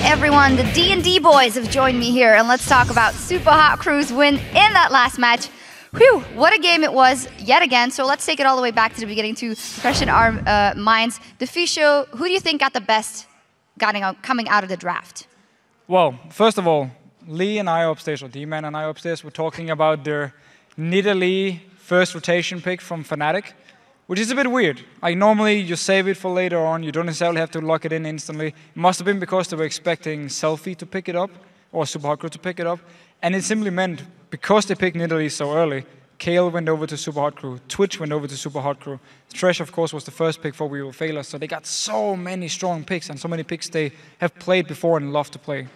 everyone, the D&D boys have joined me here, and let's talk about Super Hot Crew's win in that last match. Whew, what a game it was yet again. So let's take it all the way back to the beginning to freshen our minds. The Fisho, who do you think got the best coming out of the draft? Well, first of all, Lee and I upstairs, or D-Man and I upstairs, were talking about their Nidalee first rotation pick from Fnatic, which is a bit weird. Like normally you save it for later on, you don't necessarily have to lock it in instantly. It must have been because they were expecting Selfie to pick it up, or Super Hot Crew to pick it up. And it simply meant, because they picked Nidalee so early, Kale went over to Super Hot Crew, Twitch went over to Super Hot Crew. Thresh, of course, was the first pick for We Will Fail Us, so they got so many strong picks, and so many picks they have played before and love to play.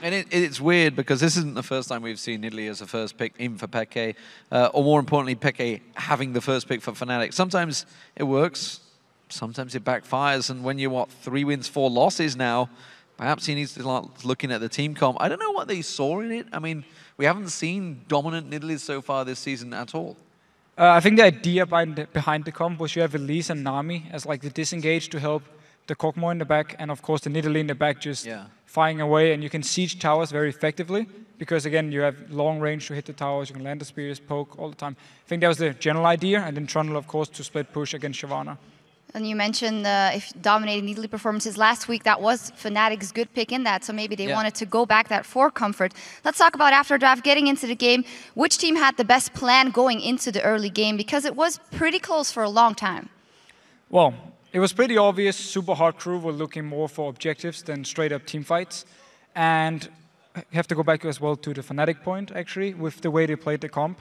And it's weird because this isn't the first time we've seen Nidalee as a first pick, even for Peke, or more importantly, Peke having the first pick for Fnatic. Sometimes it works, sometimes it backfires, and when you're, 3 wins, 4 losses now, perhaps he needs to start looking at the team comp. I don't know what they saw in it. I mean, we haven't seen dominant Nidalee so far this season at all. I think the idea behind the comp was you have Elise and Nami as like the disengage to help the Kog'Maw in the back, and of course the Nidalee in the back just firing away, and you can siege towers very effectively because again you have long range to hit the towers, you can land the spears, poke all the time. I think that was the general idea, and then Trundle of course to split push against Shyvana. And you mentioned if dominating Nidalee performances last week, that was Fnatic's good pick in that, so maybe they wanted to go back that for comfort. Let's talk about after draft, getting into the game. Which team had the best plan going into the early game? Because it was pretty close for a long time. Well, it was pretty obvious Super Hot Crew were looking more for objectives than straight up team fights. And I have to go back as well to the Fnatic point, actually, with the way they played the comp.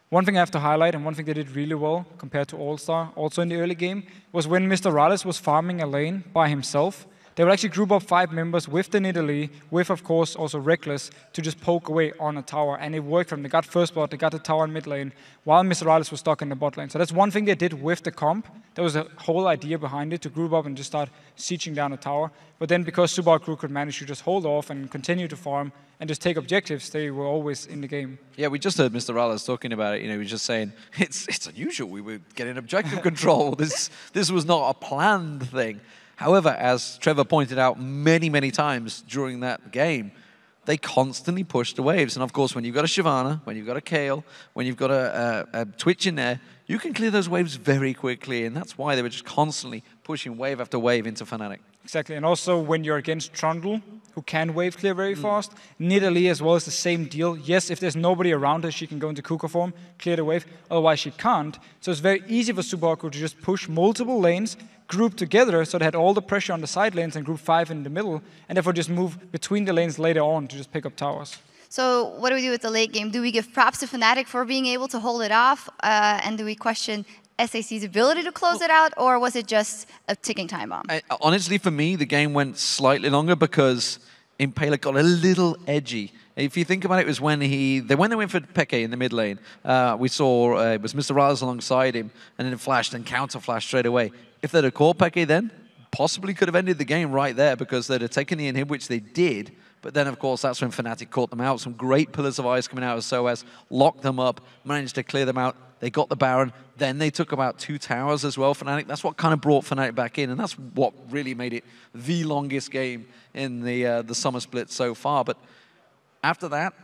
One thing I have to highlight, and one thing they did really well compared to All-Star, also in the early game, was when Mr. Rales was farming a lane by himself. They would actually group up 5 members with the Nidalee, with, of course, also Reckless, to just poke away on a tower. And it worked for them. They got first blood, they got the tower in mid lane, while Mr. Rales was stuck in the bot lane. So that's one thing they did with the comp. There was a whole idea behind it, to group up and just start sieging down a tower. But then because Super Hot Crew could manage to just hold off and continue to farm and just take objectives, they were always in the game. Yeah, we just heard Mr. Rales talking about it. You know, he was just saying, it's unusual. We were getting objective control. This was not a planned thing. However, as Trevor pointed out many, many times during that game, they constantly pushed the waves. And of course, when you've got a Shyvana, when you've got a Kale, when you've got a Twitch in there, you can clear those waves very quickly. And that's why they were just constantly pushing wave after wave into Fnatic. Exactly, and also when you're against Trundle, who can wave clear very fast, Nidalee as well is the same deal. Yes, if there's nobody around her, she can go into Kuka form, clear the wave, otherwise she can't. So it's very easy for Super Hot Crew to just push multiple lanes, group together, so they had all the pressure on the side lanes and group 5 in the middle, and therefore just move between the lanes later on to just pick up towers. So what do we do with the late game? Do we give props to Fnatic for being able to hold it off, and do we question SAC's ability to close it out, or was it just a ticking time bomb? Honestly, for me, the game went slightly longer because Impaler got a little edgy. If you think about it, it was when they went for Peke in the mid lane. We saw it was Mr. Rales alongside him, and then it flashed and counter flashed straight away. If they'd have caught Peke then, possibly could have ended the game right there because they'd have taken the inhib, which they did. But then, of course, that's when Fnatic caught them out. Some great pillars of ice coming out of SOAS, locked them up, managed to clear them out. They got the Baron. Then they took about 2 towers as well, Fnatic. That's what kind of brought Fnatic back in, and that's what really made it the longest game in the summer split so far. But after that,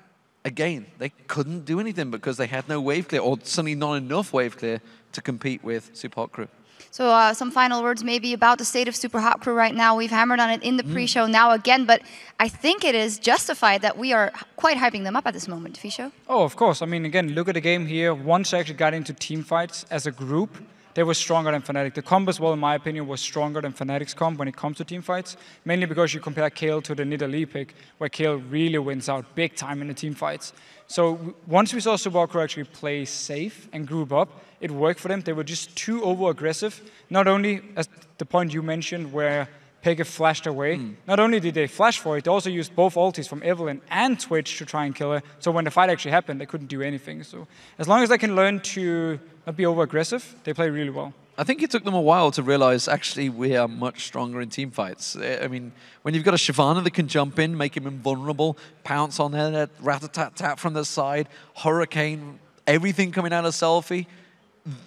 again, they couldn't do anything because they had no wave clear, or certainly not enough wave clear to compete with Super Hot Crew. So some final words maybe about the state of Super Hot Crew right now. We've hammered on it in the pre-show now again, but I think it is justified that we are quite hyping them up at this moment, Fisho. Oh, of course. I mean, again, look at the game here. Once they actually got into team fights as a group, they were stronger than Fnatic. The comp as well, in my opinion, was stronger than Fnatic's comp when it comes to team fights, mainly because you compare Kale to the Nidalee pick, where Kale really wins out big time in the team fights. So once we saw Super Hot Crew actually play safe and group up, it worked for them. They were just too over-aggressive. Not only, as the point you mentioned, where Peke flashed away, not only did they flash for it, they also used both ultis from Evelynn and Twitch to try and kill her. So when the fight actually happened, they couldn't do anything. So as long as they can learn to not be over-aggressive, they play really well. I think it took them a while to realize, actually, we are much stronger in team fights. I mean, when you've got a Shyvana that can jump in, make him invulnerable, pounce on there, rat-a-tat-tat from the side, Hurricane, everything coming out of Selfie,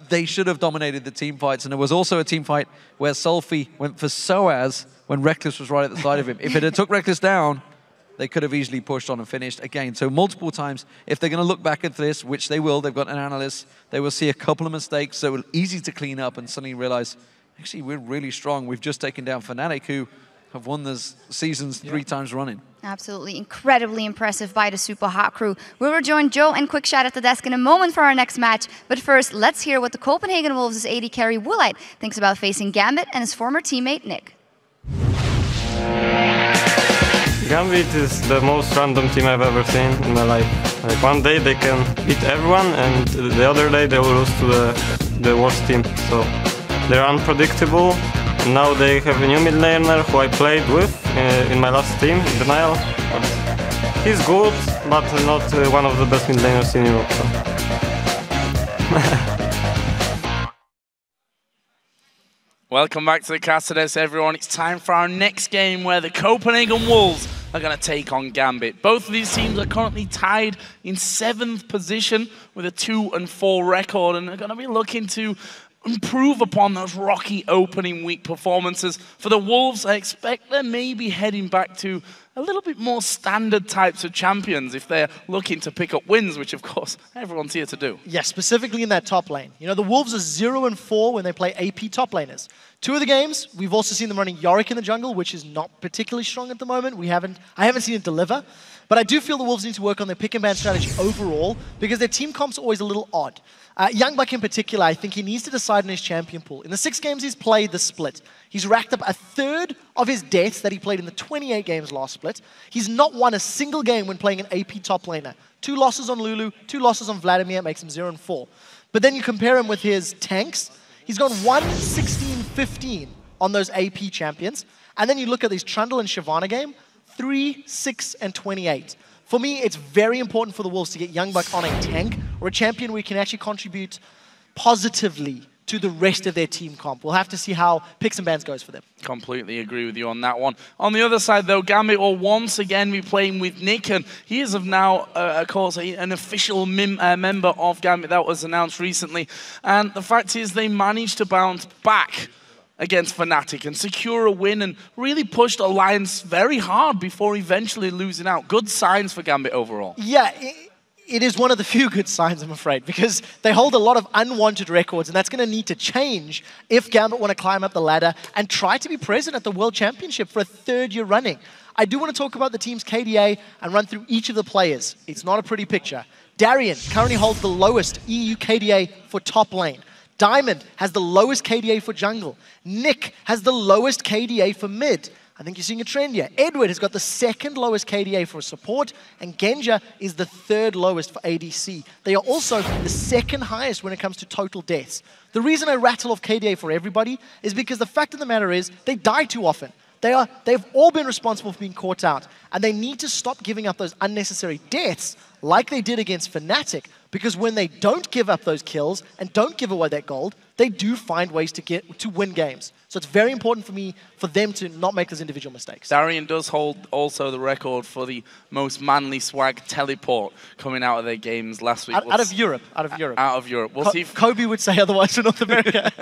they should have dominated the team fights. And there was also a team fight where Selfie went for SOAS when Reckless was right at the side of him. If it had took Reckless down, they could have easily pushed on and finished again. So multiple times, if they're going to look back at this, which they will, they've got an analyst, they will see a couple of mistakes that were easy to clean up and suddenly realize, actually, we're really strong. We've just taken down Fnatic, who have won this seasons 3 times running. Absolutely incredibly impressive by the Super Hot crew. We'll rejoin Joe and Quickshot at the desk in a moment for our next match. But first, let's hear what the Copenhagen Wolves' AD carry Woollight thinks about facing Gambit and his former teammate Nick. Gambit is the most random team I've ever seen in my life. Like one day they can beat everyone, and the other day they will lose to the worst team. So they're unpredictable. And now they have a new mid laner who I played with in my last team, Danil. He's good, but not one of the best mid laners in Europe. So. Welcome back to the Castades, everyone. It's time for our next game where the Copenhagen Wolves are going to take on Gambit. Both of these teams are currently tied in 7th position with a 2-4 record and are going to be looking to improve upon those rocky opening week performances. For the Wolves, I expect they're maybe heading back to a little bit more standard types of champions if they're looking to pick up wins, which of course everyone's here to do. Yeah, specifically in that top lane. You know, the Wolves are 0-4 when they play AP top laners. 2 of the games, we've also seen them running Yorick in the jungle, which is not particularly strong at the moment. I haven't seen it deliver. But I do feel the Wolves need to work on their pick and ban strategy overall because their team comp's always a little odd. YoungBuck in particular, I think he needs to decide on his champion pool. In the 6 games he's played the split, he's racked up a third of his deaths that he played in the 28 games last split. He's not won a single game when playing an AP top laner. 2 losses on Lulu, 2 losses on Vladimir, makes him 0-4. But then you compare him with his tanks, he's gone 1-16-15 on those AP champions. And then you look at these Trundle and Shyvana game, 3-6-28. For me, it's very important for the Wolves to get YoungBuck on a tank or a champion where he can actually contribute positively to the rest of their team comp. We'll have to see how picks and bans goes for them. Completely agree with you on that one. On the other side, though, Gambit will once again be playing with Nick, and he is of now, of course, an official member of Gambit that was announced recently. And the fact is, they managed to bounce back against Fnatic and secure a win and really pushed Alliance very hard before eventually losing out. Good signs for Gambit overall. Yeah, it is one of the few good signs, I'm afraid, because they hold a lot of unwanted records, and that's going to need to change if Gambit want to climb up the ladder and try to be present at the World Championship for a 3rd year running. I do want to talk about the team's KDA and run through each of the players. It's not a pretty picture. Darien currently holds the lowest EU KDA for top lane. Diamond has the lowest KDA for jungle. Nick has the lowest KDA for mid. I think you're seeing a trend here. Eduard has got the 2nd lowest KDA for support, and Genja is the 3rd lowest for ADC. They are also the 2nd highest when it comes to total deaths. The reason I rattle off KDA for everybody is because the fact of the matter is they die too often. They've all been responsible for being caught out, and they need to stop giving up those unnecessary deaths like they did against Fnatic, because when they don't give up those kills and don't give away that gold, they do find ways to win games. So it's very important for them to not make those individual mistakes. Darien does hold also the record for the most manly swag teleport coming out of their games last week. Out of Europe. Out of Europe. We'll see if Kobe would say otherwise for North America.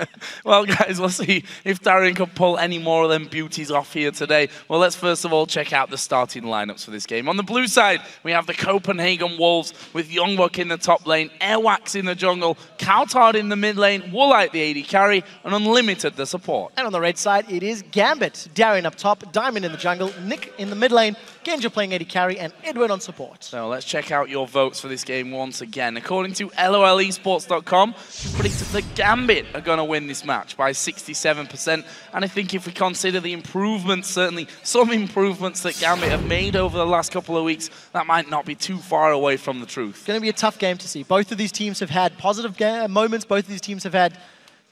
Well, guys, we'll see if Darien can pull any more of them beauties off here today. Well, let's first of all check out the starting lineups for this game. On the blue side, we have the Copenhagen Wolves with YoungBuck in the top lane, Airwaks in the jungle, cowTard in the mid lane, Woollight the AD carry, and Unlimited the support. And on the red side, it is Gambit. Darien up top, Diamond in the jungle, Nick in the mid lane, Genja playing AD carry, and Eduard on support. So let's check out your votes for this game once again. According to LOLesports.com, predicted that Gambit are going to win this match by 67%. And I think if we consider the improvements, certainly some improvements that Gambit have made over the last couple of weeks, that might not be too far away from the truth. It's going to be a tough game to see. Both of these teams have had positive moments. Both of these teams have had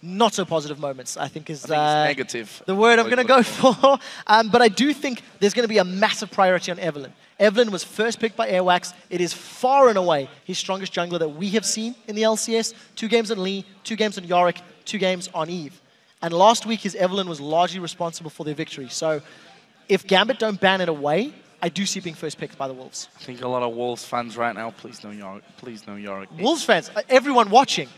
not so positive moments, I think is negative. The word I'm going to go for. But I do think there's going to be a massive priority on Evelyn. Evelyn was first picked by Airwaks. It is far and away his strongest jungler that we have seen in the LCS. 2 games on Lee, 2 games on Yorick, 2 games on Eve. And last week, his Evelyn was largely responsible for their victory. So if Gambit don't ban it away, I do see being first picked by the Wolves. I think a lot of Wolves fans right now, please no Yorick, please no Yorick. Wolves fans, everyone watching.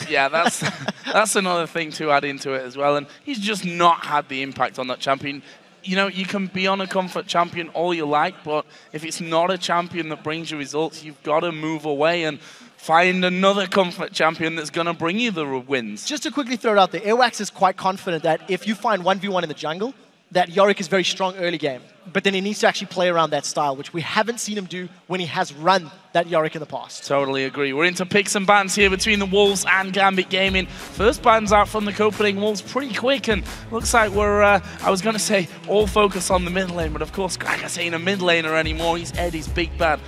Yeah, that's another thing to add into it as well. And he's just not had the impact on that champion. you know, you can be on a comfort champion all you like, but if it's not a champion that brings you results, you've got to move away and find another comfort champion that's going to bring you the wins. Just to quickly throw it out there, Airwaks is quite confident that if you find 1v1 in the jungle, that Yorick is very strong early game. But then he needs to actually play around that style, which we haven't seen him do when he has run that Yorick in the past. Totally agree. We're into picks and bans here between the Wolves and Gambit Gaming. First bans out from the Copenhagen Wolves pretty quick, and looks like we're, I was going to say, all focus on the mid lane, but of course, Gragas ain't a mid laner anymore. He's Eddie's big bad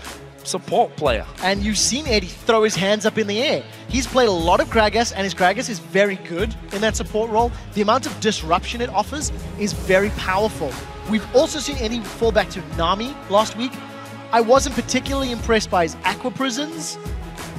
support player. And you've seen Eddie throw his hands up in the air. He's played a lot of Gragas, and his Gragas is very good in that support role. The amount of disruption it offers is very powerful. We've also seen Eddie fall back to Nami last week. I wasn't particularly impressed by his Aqua Prisons,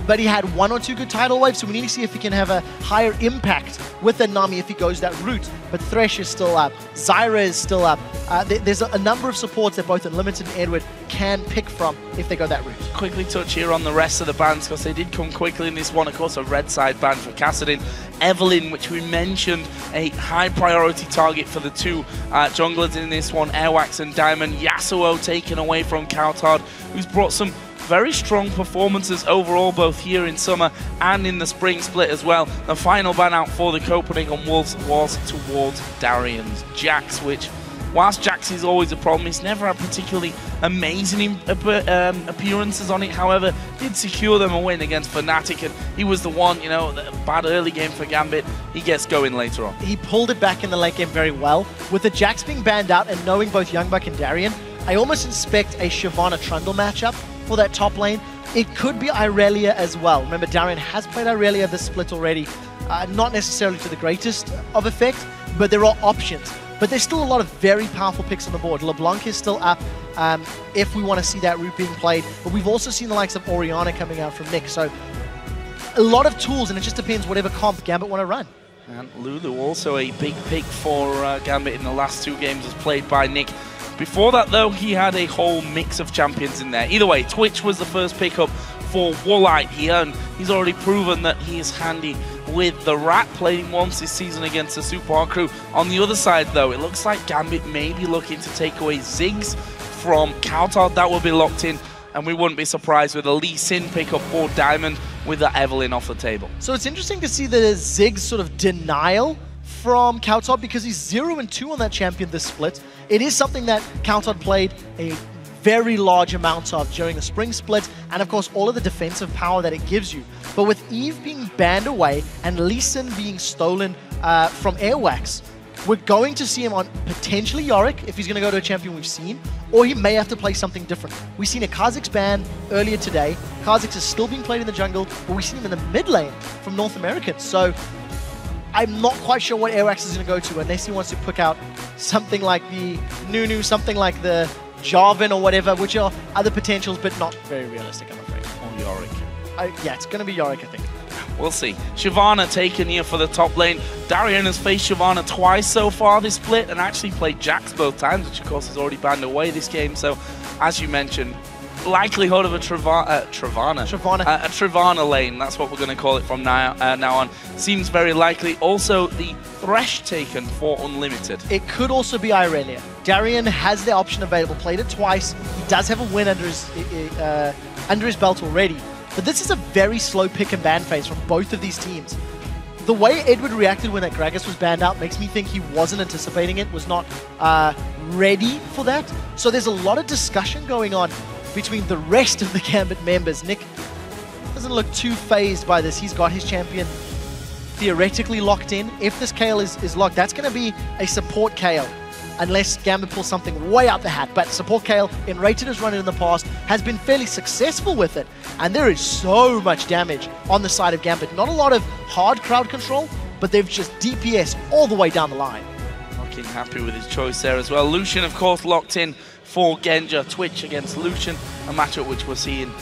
but he had 1 or 2 good tidal waves, so we need to see if he can have a higher impact with the Nami if he goes that route. But Thresh is still up, Zyra is still up. There's a number of supports that both Unlimited and Edward can pick from if they go that route. Quickly touch here on the rest of the bans, because they did come quickly in this one. Of course, a red side ban for Kassadin. Evelyn, which we mentioned, a high priority target for the 2 junglers in this one, Airwaks and Diamond. Yasuo taken away from cowTard, who's brought some very strong performances overall, both here in summer and in the spring split as well. The final ban out for the Copenhagen Wolves was towards Darien's Jax, which, whilst Jax is always a problem, he's never had particularly amazing appearances on it. However, did secure them a win against Fnatic, and he was the one, you know, the bad early game for Gambit. He gets going later on. He pulled it back in the late game very well. With the Jax being banned out and knowing both YoungBuck and Darien, I almost expect a Shyvana Trundle matchup for that top lane. It could be Irelia as well. Remember, Darien has played Irelia this split already. Not necessarily to the greatest of effect, but there are options. But there's still a lot of very powerful picks on the board. LeBlanc is still up if we want to see that route being played. But we've also seen the likes of Orianna coming out from Nick. So a lot of tools, and it just depends whatever comp Gambit want to run. And Lulu, also a big pick for Gambit in the last 2 games, was played by Nick. Before that, though, he had a whole mix of champions in there. Either way, Twitch was the first pickup for Woolite here, and he's already proven that he is handy with the Rat, playing once this season against the Super Hard crew. On the other side, though, it looks like Gambit may be looking to take away Ziggs from cowTard. That will be locked in, and we wouldn't be surprised with a Lee Sin pickup for Diamond with the Evelyn off the table. So it's interesting to see the Ziggs sort of denial from cowTard, because he's 0-2 on that champion this split. It is something that cowTard played a very large amount of during the spring split, and of course all of the defensive power that it gives you. But with Eve being banned away and Lee Sin being stolen from Airwaks, we're going to see him on potentially Yorick if he's going to go to a champion we've seen, or he may have to play something different. We've seen a Kha'Zix ban earlier today. Kha'Zix is still being played in the jungle, but we've seen him in the mid lane from North Americans. So I'm not quite sure what Airwaks is going to go to, unless he wants to pick out something like the Nunu, something like the Jarvan or whatever, which are other potentials, but not very realistic, I'm afraid. Or Yorick. Yeah, it's going to be Yorick, I think. We'll see. Shyvana taken here for the top lane. Darien has faced Shyvana twice so far this split, and actually played Jax both times, which of course is already banned away this game. So, as you mentioned, likelihood of a Trivana lane, that's what we're going to call it from now on, seems very likely. Also, the Thresh taken for Unlimited. It could also be Irelia. Darien has the option available, played it twice. He does have a win under his belt already. But this is a very slow pick and ban phase from both of these teams. The way Edward reacted when that Gragas was banned out makes me think he wasn't anticipating it, was not ready for that. So there's a lot of discussion going on between the rest of the Gambit members. Nick doesn't look too phased by this. He's got his champion theoretically locked in. If this Kayle is locked, that's going to be a support Kayle, unless Gambit pulls something way out the hat. But support Kayle, Enrated has run it in the past, has been fairly successful with it, and there is so much damage on the side of Gambit. Not a lot of hard crowd control, but they've just DPS all the way down the line. Looking happy with his choice there as well. Lucian, of course, locked in for Genja. Twitch against Lucian, a matchup which we're seeing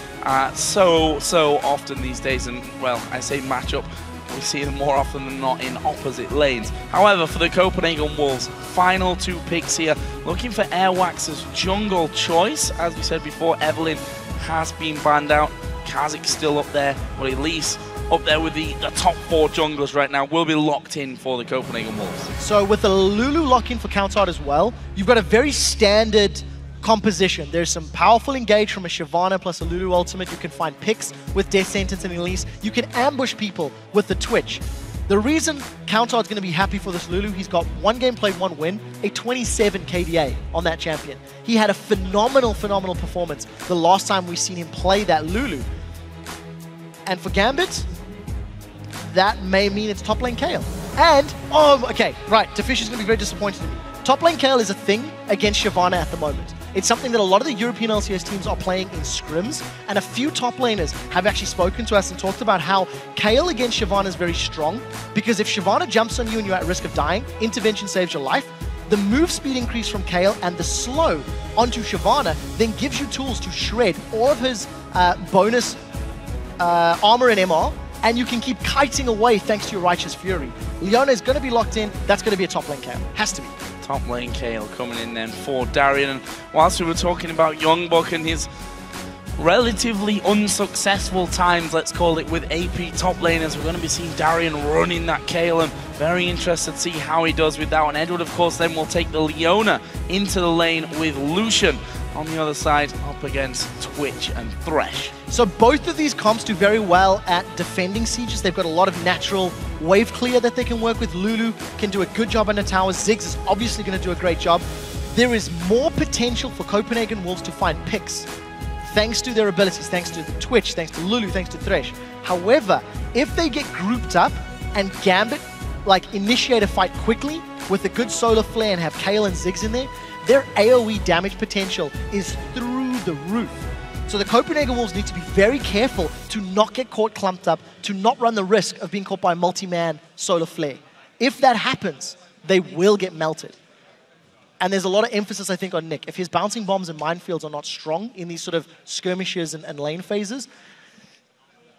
so often these days. And, well, I say matchup, we see them more often than not in opposite lanes. However, for the Copenhagen Wolves, final 2 picks here. Looking for Airwaks' jungle choice. As we said before, Evelyn has been banned out. Kazik's still up there, but at least up there with the top 4 junglers right now will be locked in for the Copenhagen Wolves. So with the Lulu lock-in for cowTard as well, you've got a very standard composition. There's some powerful engage from a Shyvana plus a Lulu ultimate. You can find picks with Death Sentence and Elise. You can ambush people with the Twitch. The reason cowTard's going to be happy for this Lulu, he's got 1 game played, 1 win, a 27 KDA on that champion. He had a phenomenal performance the last time we've seen him play that Lulu. And for Gambit, that may mean it's top lane Kayle. And, okay, right, Defish is going to be very disappointed in me. Top lane Kayle is a thing against Shyvana at the moment. It's something that a lot of the European LCS teams are playing in scrims, and a few top laners have actually spoken to us and talked about how Kayle against Shyvana is very strong, because if Shyvana jumps on you and you're at risk of dying, intervention saves your life. The move speed increase from Kayle and the slow onto Shyvana then gives you tools to shred all of his bonus armor and MR, and you can keep kiting away thanks to your Righteous Fury. Leona is going to be locked in. That's going to be a top lane Kayle. Has to be. Top lane Kayle coming in then for Darien. And whilst we were talking about YoungBuck and his relatively unsuccessful times, let's call it, with AP top laners, we're going to be seeing Darien running that Kayle, and very interested to see how he does with that one. Eduard, of course, then will take the Leona into the lane with Lucian on the other side up against Twitch and Thresh. So both of these comps do very well at defending sieges. They've got a lot of natural wave clear that they can work with. Lulu can do a good job on the towers. Ziggs is obviously going to do a great job. There is more potential for Copenhagen Wolves to find picks, thanks to their abilities, thanks to the Twitch, thanks to Lulu, thanks to Thresh. However, if they get grouped up and Gambit initiate a fight quickly with a good solar flare and have Kayle and Ziggs in there, their AoE damage potential is through the roof. So the Copenhagen Wolves need to be very careful to not get caught clumped up, to not run the risk of being caught by a multi-man solar flare. If that happens, they will get melted. And there's a lot of emphasis, I think, on Nick. If his bouncing bombs and minefields are not strong in these sort of skirmishes and lane phases,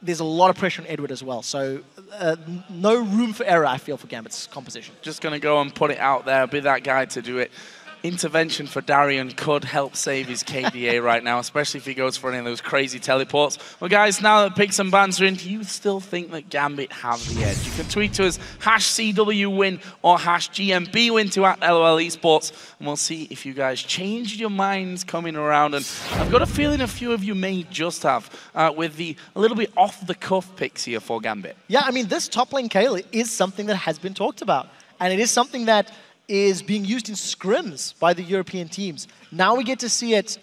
there's a lot of pressure on Eduard as well. So no room for error, I feel, for Gambit's composition. Just going to go and put it out there, be that guy to do it. Intervention for Darien could help save his KDA right now, especially if he goes for any of those crazy teleports. Well, guys, now that picks and bans are in, do you still think that Gambit have the edge? You can tweet to us #CWWin or #GMBWin to @LOL Esports, and we'll see if you guys changed your minds coming around. And I've got a feeling a few of you may just have with the a little bit off-the-cuff picks here for Gambit. Yeah, I mean, this top lane Kayle is something that has been talked about, and it is something that is being used in scrims by the European teams. Now we get to see it,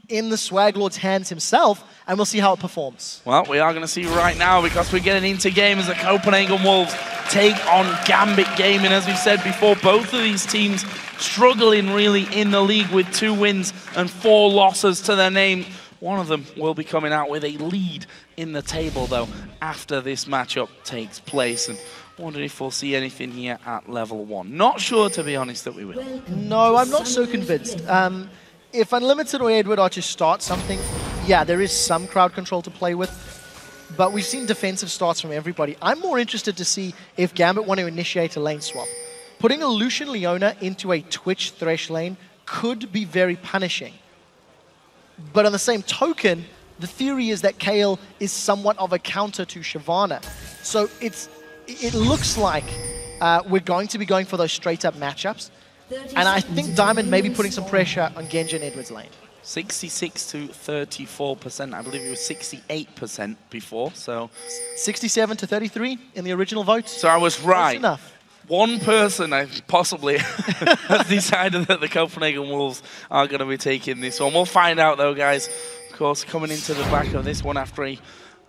in the Swag Lord's hands himself, and we'll see how it performs. Well, we are going to see right now, because we're getting into game as the Copenhagen Wolves take on Gambit Gaming. As we've said before, both of these teams struggling really in the league with 2 wins and 4 losses to their name. One of them will be coming out with a lead in the table, though, after this matchup takes place. And wondering if we'll see anything here at level 1. Not sure, to be honest, that we will. No, I'm not so convinced. If Unlimited or Eduard are to start something, yeah, there is some crowd control to play with, but we've seen defensive starts from everybody. I'm more interested to see if Gambit want to initiate a lane swap. Putting a Lucian Leona into a Twitch Thresh lane could be very punishing. But on the same token, the theory is that Kayle is somewhat of a counter to Shyvana. So it looks like we're going to be going for those straight-up matchups. And I think Diamond may be putting some pressure on Genja and Eduard's lane. 66 to 34%. I believe it was 68% before, so... 67 to 33 in the original vote. So I was right. That's enough. One person, possibly, has decided that the Copenhagen Wolves are going to be taking this one. We'll find out, though, guys. Of course, coming into the back of this one after a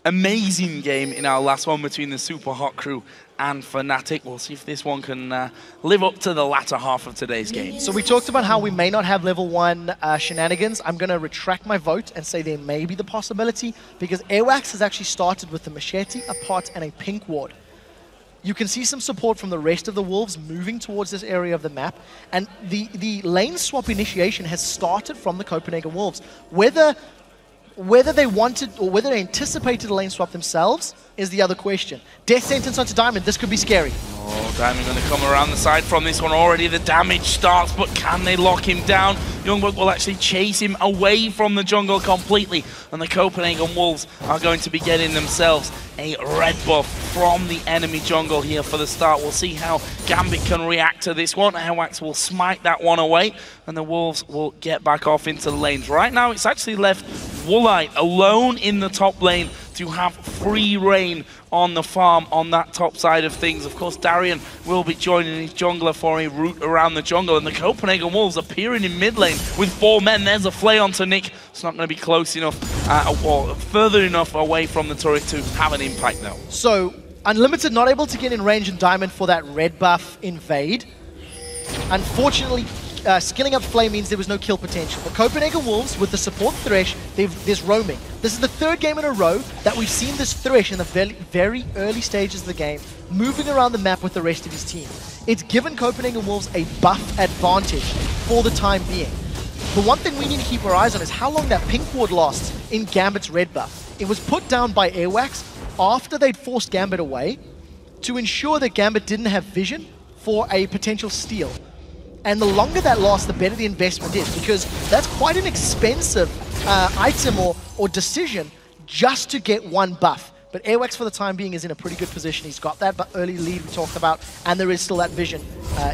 amazing game in our last one between the Super Hot Crew and Fnatic. We'll see if this one can live up to the latter half of today's game. So we talked about how we may not have level 1 shenanigans. I'm going to retract my vote and say there may be the possibility, because Airwaks has actually started with the machete, a pot, and a pink ward. You can see some support from the rest of the Wolves moving towards this area of the map, and the lane swap initiation has started from the Copenhagen Wolves. Whether they wanted or whether they anticipated a lane swap themselves is the other question. Death Sentence onto Diamond. This could be scary. Oh, Diamond going to come around the side from this one already. The damage starts, but can they lock him down? YoungBuck will actually chase him away from the jungle completely, and the Copenhagen Wolves are going to be getting themselves a red buff from the enemy jungle here for the start. We'll see how Gambit can react to this one. Airwaks will smite that one away, and the Wolves will get back off into the lanes. Right now, it's actually left Woollight alone in the top lane to have free reign on the farm on that top side of things. Of course, Darien will be joining his jungler for a route around the jungle, and the Copenhagen Wolves appearing in mid lane with 4 men. There's a flay onto Nick. It's not going to be close enough or further enough away from the turret to have an impact now. So, Unlimited not able to get in range in Diamond for that red buff invade. Unfortunately, skilling up Flame means there was no kill potential. But Copenhagen Wolves, with the support Thresh, there's roaming. This is the 3rd game in a row that we've seen this Thresh in the very early stages of the game, moving around the map with the rest of his team. It's given Copenhagen Wolves a buff advantage for the time being. The one thing we need to keep our eyes on is how long that pink ward lost in Gambit's red buff. It was put down by Airwaks after they'd forced Gambit away to ensure that Gambit didn't have vision for a potential steal. And the longer that lasts, the better the investment is, because that's quite an expensive item or decision just to get one buff. But Airwaks, for the time being, is in a pretty good position. He's got that early lead we talked about, and there is still that vision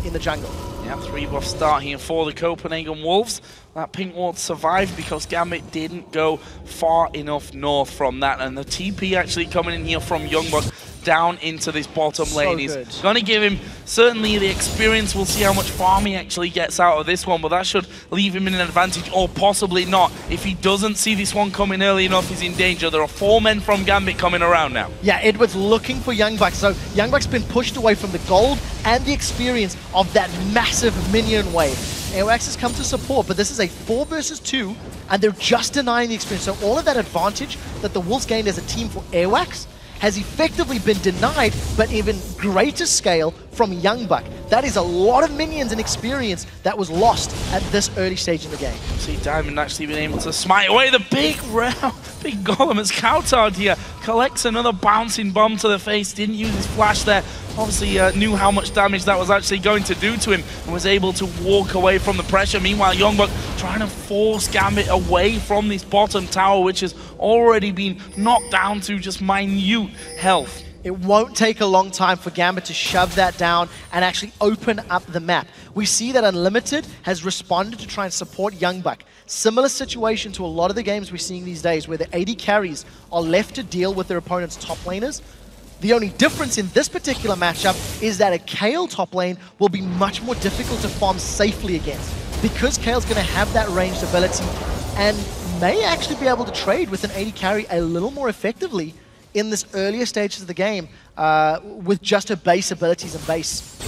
in the jungle. Yeah, 3 buff start here for the Copenhagen Wolves. That pink ward survived because Gambit didn't go far enough north from that, and the TP actually coming in here from YoungBuck down into this bottom lane. He's going to give him certainly the experience. We'll see how much farm he actually gets out of this one, but that should leave him in an advantage, or possibly not. If he doesn't see this one coming early enough, he's in danger. There are 4 men from Gambit coming around now. Yeah, Eduard's looking for YoungBuck. So YoungBuck's been pushed away from the gold and the experience of that massive minion wave. Airwaks has come to support, but this is a 4 versus 2, and they're just denying the experience. So all of that advantage that the Wolves gained as a team for Airwaks has effectively been denied, but even greater scale from YoungBuck. That is a lot of minions and experience that was lost at this early stage in the game. See Diamond actually been able to smite away the big golem as cowTard here collects another bouncing bomb to the face. Didn't use his flash there. Obviously knew how much damage that was actually going to do to him and was able to walk away from the pressure. Meanwhile, YoungBuck trying to force Gambit away from this bottom tower, which has already been knocked down to just minute health. It won't take a long time for Gambit to shove that down and actually open up the map. We see that Unlimited has responded to try and support YoungBuck. Similar situation to a lot of the games we're seeing these days, where the AD carries are left to deal with their opponent's top laners. The only difference in this particular matchup is that a Kayle top lane will be much more difficult to farm safely against, because Kale's going to have that ranged ability and may actually be able to trade with an AD carry a little more effectively in this earlier stages of the game with just her base abilities and base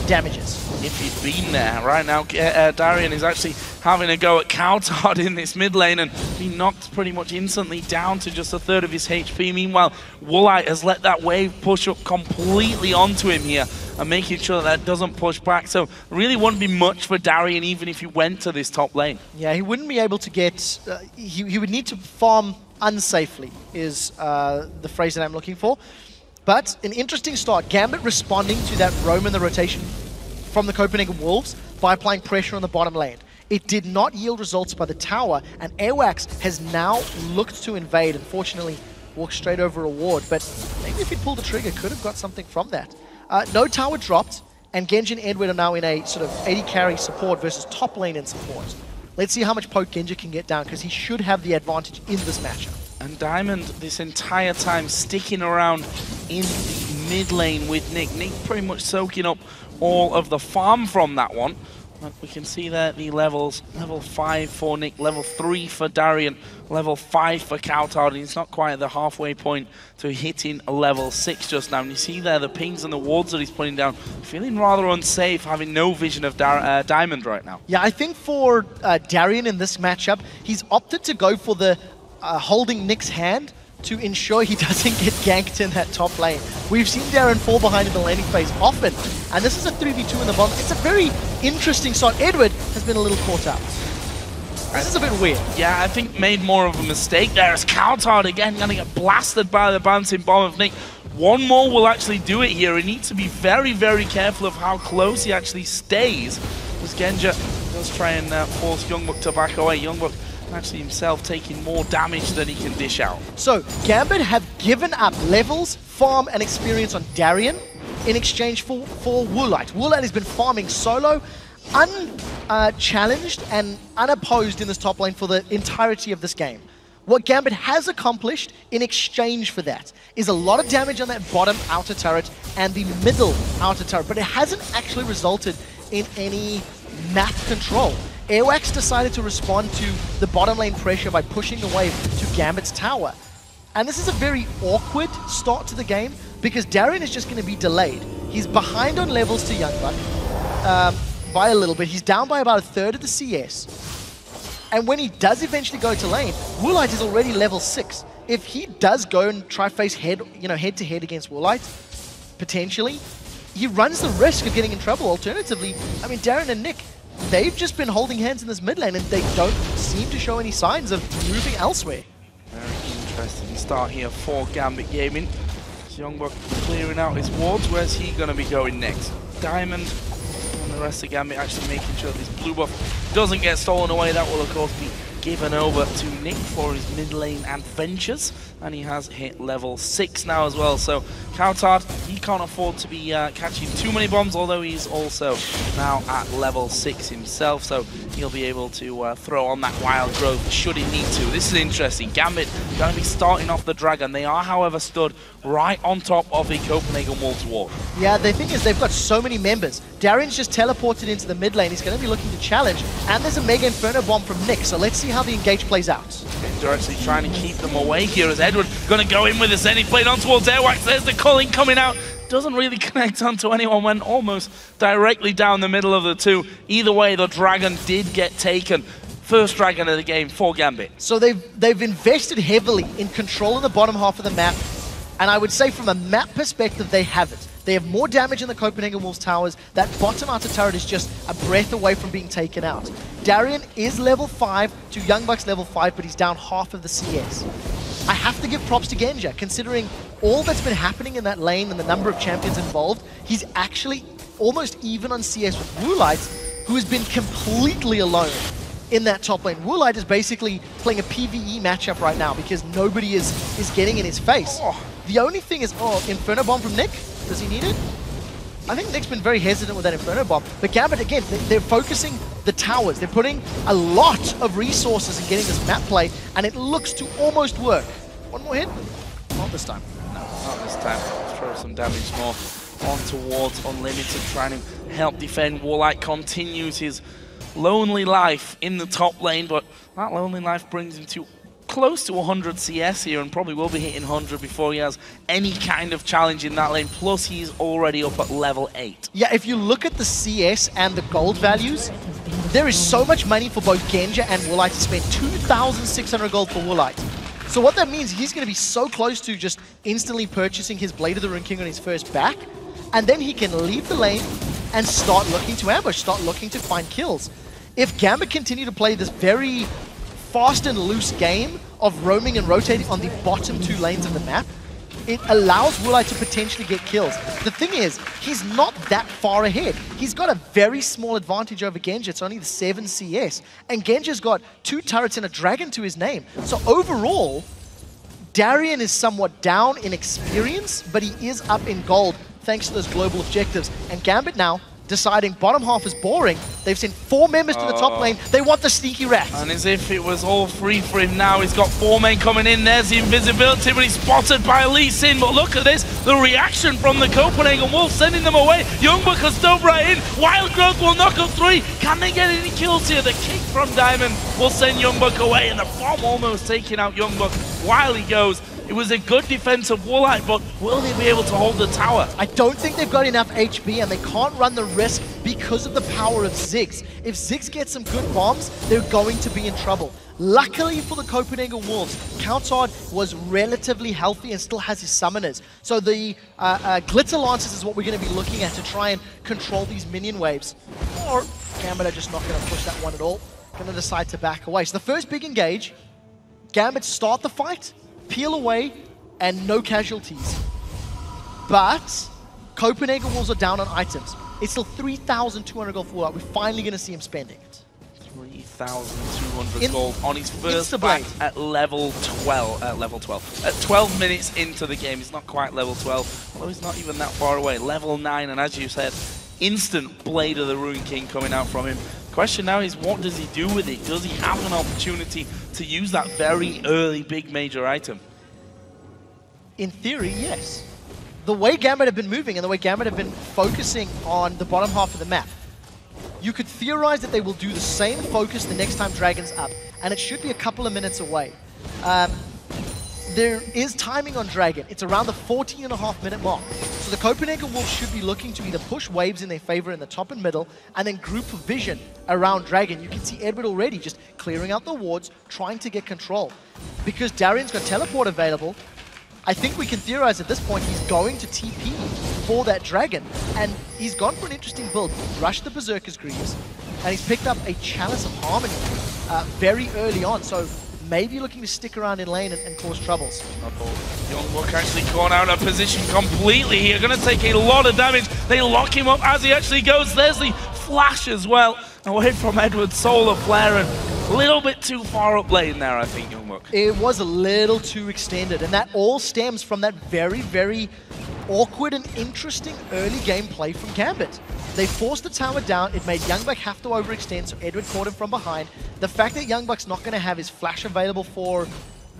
damages. If he'd been there right now, Darien is actually having a go at cowTard in this mid lane and he knocked pretty much instantly down to just 1/3 of his HP. Meanwhile, Woolite has let that wave push up completely onto him here and making sure that doesn't push back. So really wouldn't be much for Darien even if he went to this top lane. Yeah, he wouldn't be able to get... he would need to farm unsafely is the phrase that I'm looking for. But an interesting start. Gambit responding to that roam in the rotation from the Copenhagen Wolves by applying pressure on the bottom lane. It did not yield results by the tower, and Airwaks has now looked to invade. Unfortunately, walked straight over a ward, but maybe if he'd pulled the trigger, could have got something from that. No tower dropped, and Genja and Eduard are now in a sort of AD carry support versus top lane in support. Let's see how much poke Genja can get down, because he should have the advantage in this matchup. And Diamond this entire time sticking around in the mid lane with Nick. Nick pretty much soaking up all of the farm from that one. But we can see there the levels. Level 5 for Nick, level 3 for Darien, level 5 for cowTard. And he's not quite at the halfway point to hitting a level 6 just now. And you see there the pings and the wards that he's putting down. Feeling rather unsafe, having no vision of Diamond right now. Yeah, I think for Darien in this matchup, he's opted to go for the holding Nick's hand to ensure he doesn't get ganked in that top lane. We've seen Darien fall behind in the laning phase often, and this is a 3v2 in the bottom. It's a very interesting start. Eduard has been a little caught out. This is a bit weird. Yeah, I think made more of a mistake there as cowTard again going to get blasted by the bouncing bomb of Nick. One more will actually do it here. He needs to be very, very careful of how close he actually stays, as Genja does try and force YoungBuck to back away. YoungBuck actually himself taking more damage than he can dish out. So, Gambit have given up levels, farm, and experience on Darien in exchange for Woollight. Woollight has been farming solo, unchallenged and unopposed in this top lane for the entirety of this game. What Gambit has accomplished in exchange for that is a lot of damage on that bottom outer turret and the middle outer turret, but it hasn't actually resulted in any map control. Airwaks decided to respond to the bottom lane pressure by pushing the wave to Gambit's tower. And this is a very awkward start to the game because Darien is just going to be delayed. He's behind on levels to YoungBuck by a little bit. He's down by about a third of the CS. And when he does eventually go to lane, Woollight is already level 6. If he does go and try face head to head against Woollight, potentially, he runs the risk of getting in trouble. Alternatively, I mean, Darien and Nick, they've just been holding hands in this mid lane and they don't seem to show any signs of moving elsewhere. Very interesting start here for Gambit Gaming. YoungBuck clearing out his wards. Where's he going to be going next? Diamond and the rest of Gambit actually making sure this blue buff doesn't get stolen away. That will, of course, be given over to Nick for his mid lane adventures. And he has hit level 6 now as well. So cowTard, he can't afford to be catching too many bombs, although he's also now at level 6 himself. So he'll be able to throw on that wild growth should he need to. This is interesting. Gambit going to be starting off the Dragon. They are, however, stood right on top of a Copenhagen Wolves ward. Yeah, the thing is they've got so many members. Darien's just teleported into the mid lane. He's going to be looking to challenge. And there's a Mega Inferno bomb from Nick. So let's see how the engage plays out. They're actually trying to keep them away here as Eduard going to go in with this. Then he played on towards Airwaks. There's the culling coming out. Doesn't really connect onto anyone. Went almost directly down the middle of the two. Either way, the Dragon did get taken. First Dragon of the game for Gambit. So they've invested heavily in controlling the bottom half of the map. And I would say from a map perspective, they have it. They have more damage in the Copenhagen Wolves towers. That bottom outer turret is just a breath away from being taken out. Darien is level 5 to YoungBuck's level 5, but he's down half of the CS. I have to give props to Genja, considering all that's been happening in that lane and the number of champions involved. He's actually almost even on CS with Woolite, who has been completely alone in that top lane. Woolite is basically playing a PvE matchup right now because nobody is getting in his face. The only thing is, Inferno Bomb from Nick. Does he need it? I think Nick's been very hesitant with that Inferno Bomb. But Gambit, again, they're focusing the towers. They're putting a lot of resources in getting this map play, and it looks to almost work. One more hit? Not this time. No, not this time. Let's throw some damage more on towards Unlimited, trying to help defend. Woollight continues his lonely life in the top lane, but that lonely life brings him to close to 100 CS here and probably will be hitting 100 before he has any kind of challenge in that lane. Plus, he's already up at level 8. Yeah, if you look at the CS and the gold values, there is so much money for both Genja and Woollight to spend. 2,600 gold for Woollight. So what that means, he's going to be so close to just instantly purchasing his Blade of the Rune King on his first back, and then he can leave the lane and start looking to ambush, start looking to find kills. If Gambit continue to play this very fast and loose game of roaming and rotating on the bottom 2 lanes of the map, it allows Woollight to potentially get kills. The thing is, he's not that far ahead. He's got a very small advantage over Genja. It's only the 7 CS. And Genja's got 2 turrets and a dragon to his name. So overall, Darien is somewhat down in experience, but he is up in gold thanks to those global objectives. And Gambit now deciding bottom half is boring. They've sent 4 members to the top lane. They want the sneaky rat. And as if it was all free for him now, he's got 4 men coming in. There's the invisibility, but he's spotted by Lee Sin. But look at this, the reaction from the Copenhagen Wolves, sending them away. YoungBuck has dove right in. Wild Growth will knock up 3. Can they get any kills here? The kick from Diamond will send YoungBuck away, and the bomb almost taking out YoungBuck while he goes. It was a good defense of Woollight, but will they be able to hold the tower? I don't think they've got enough HP, and they can't run the risk because of the power of Ziggs. If Ziggs gets some good bombs, they're going to be in trouble. Luckily for the Copenhagen Wolves, cowTard was relatively healthy and still has his summoners. So the Glitter Lancers is what we're going to be looking at to try and control these minion waves. Or Gambit are just not going to push that one at all. Going to decide to back away. So the first big engage, Gambit start the fight, peel away, and no casualties. But Copenhagen Wolves are down on items. It's still 3,200 gold for Woollight. We're finally going to see him spending it. 3,200 gold on his first match at level 12. At 12 minutes into the game, he's not quite level 12. Well, he's not even that far away. Level 9, and as you said, instant Blade of the Ruin King coming out from him. Question now is, what does he do with it? Does he have an opportunity to use that very early big major item? In theory, yes. The way Gambit have been moving and the way Gambit have been focusing on the bottom half of the map, you could theorize that they will do the same focus the next time Dragon's up, and it should be a couple of minutes away. There is timing on Dragon. It's around the 14.5-minute mark. So the Copenhagen Wolves should be looking to either push waves in their favor in the top and middle, and then group of vision around Dragon. You can see Eduard already just clearing out the wards, trying to get control. Because Darien's got teleport available, I think we can theorize at this point he's going to TP for that Dragon. And he's gone for an interesting build. Rushed the Berserker's Greaves, and he's picked up a Chalice of Harmony very early on. So maybe looking to stick around in lane and cause troubles. YoungBuck actually caught out of position completely here. Going to take a lot of damage. They lock him up as he actually goes. There's the flash as well. Away from Eduard's Solar Flare, and a little bit too far up lane there, I think, YoungBuck. It was a little too extended, and that all stems from that very, very awkward and interesting early game play from Gambit. They forced the tower down. It made YoungBuck have to overextend, so Eduard caught him from behind. The fact that YoungBuck's not going to have his flash available for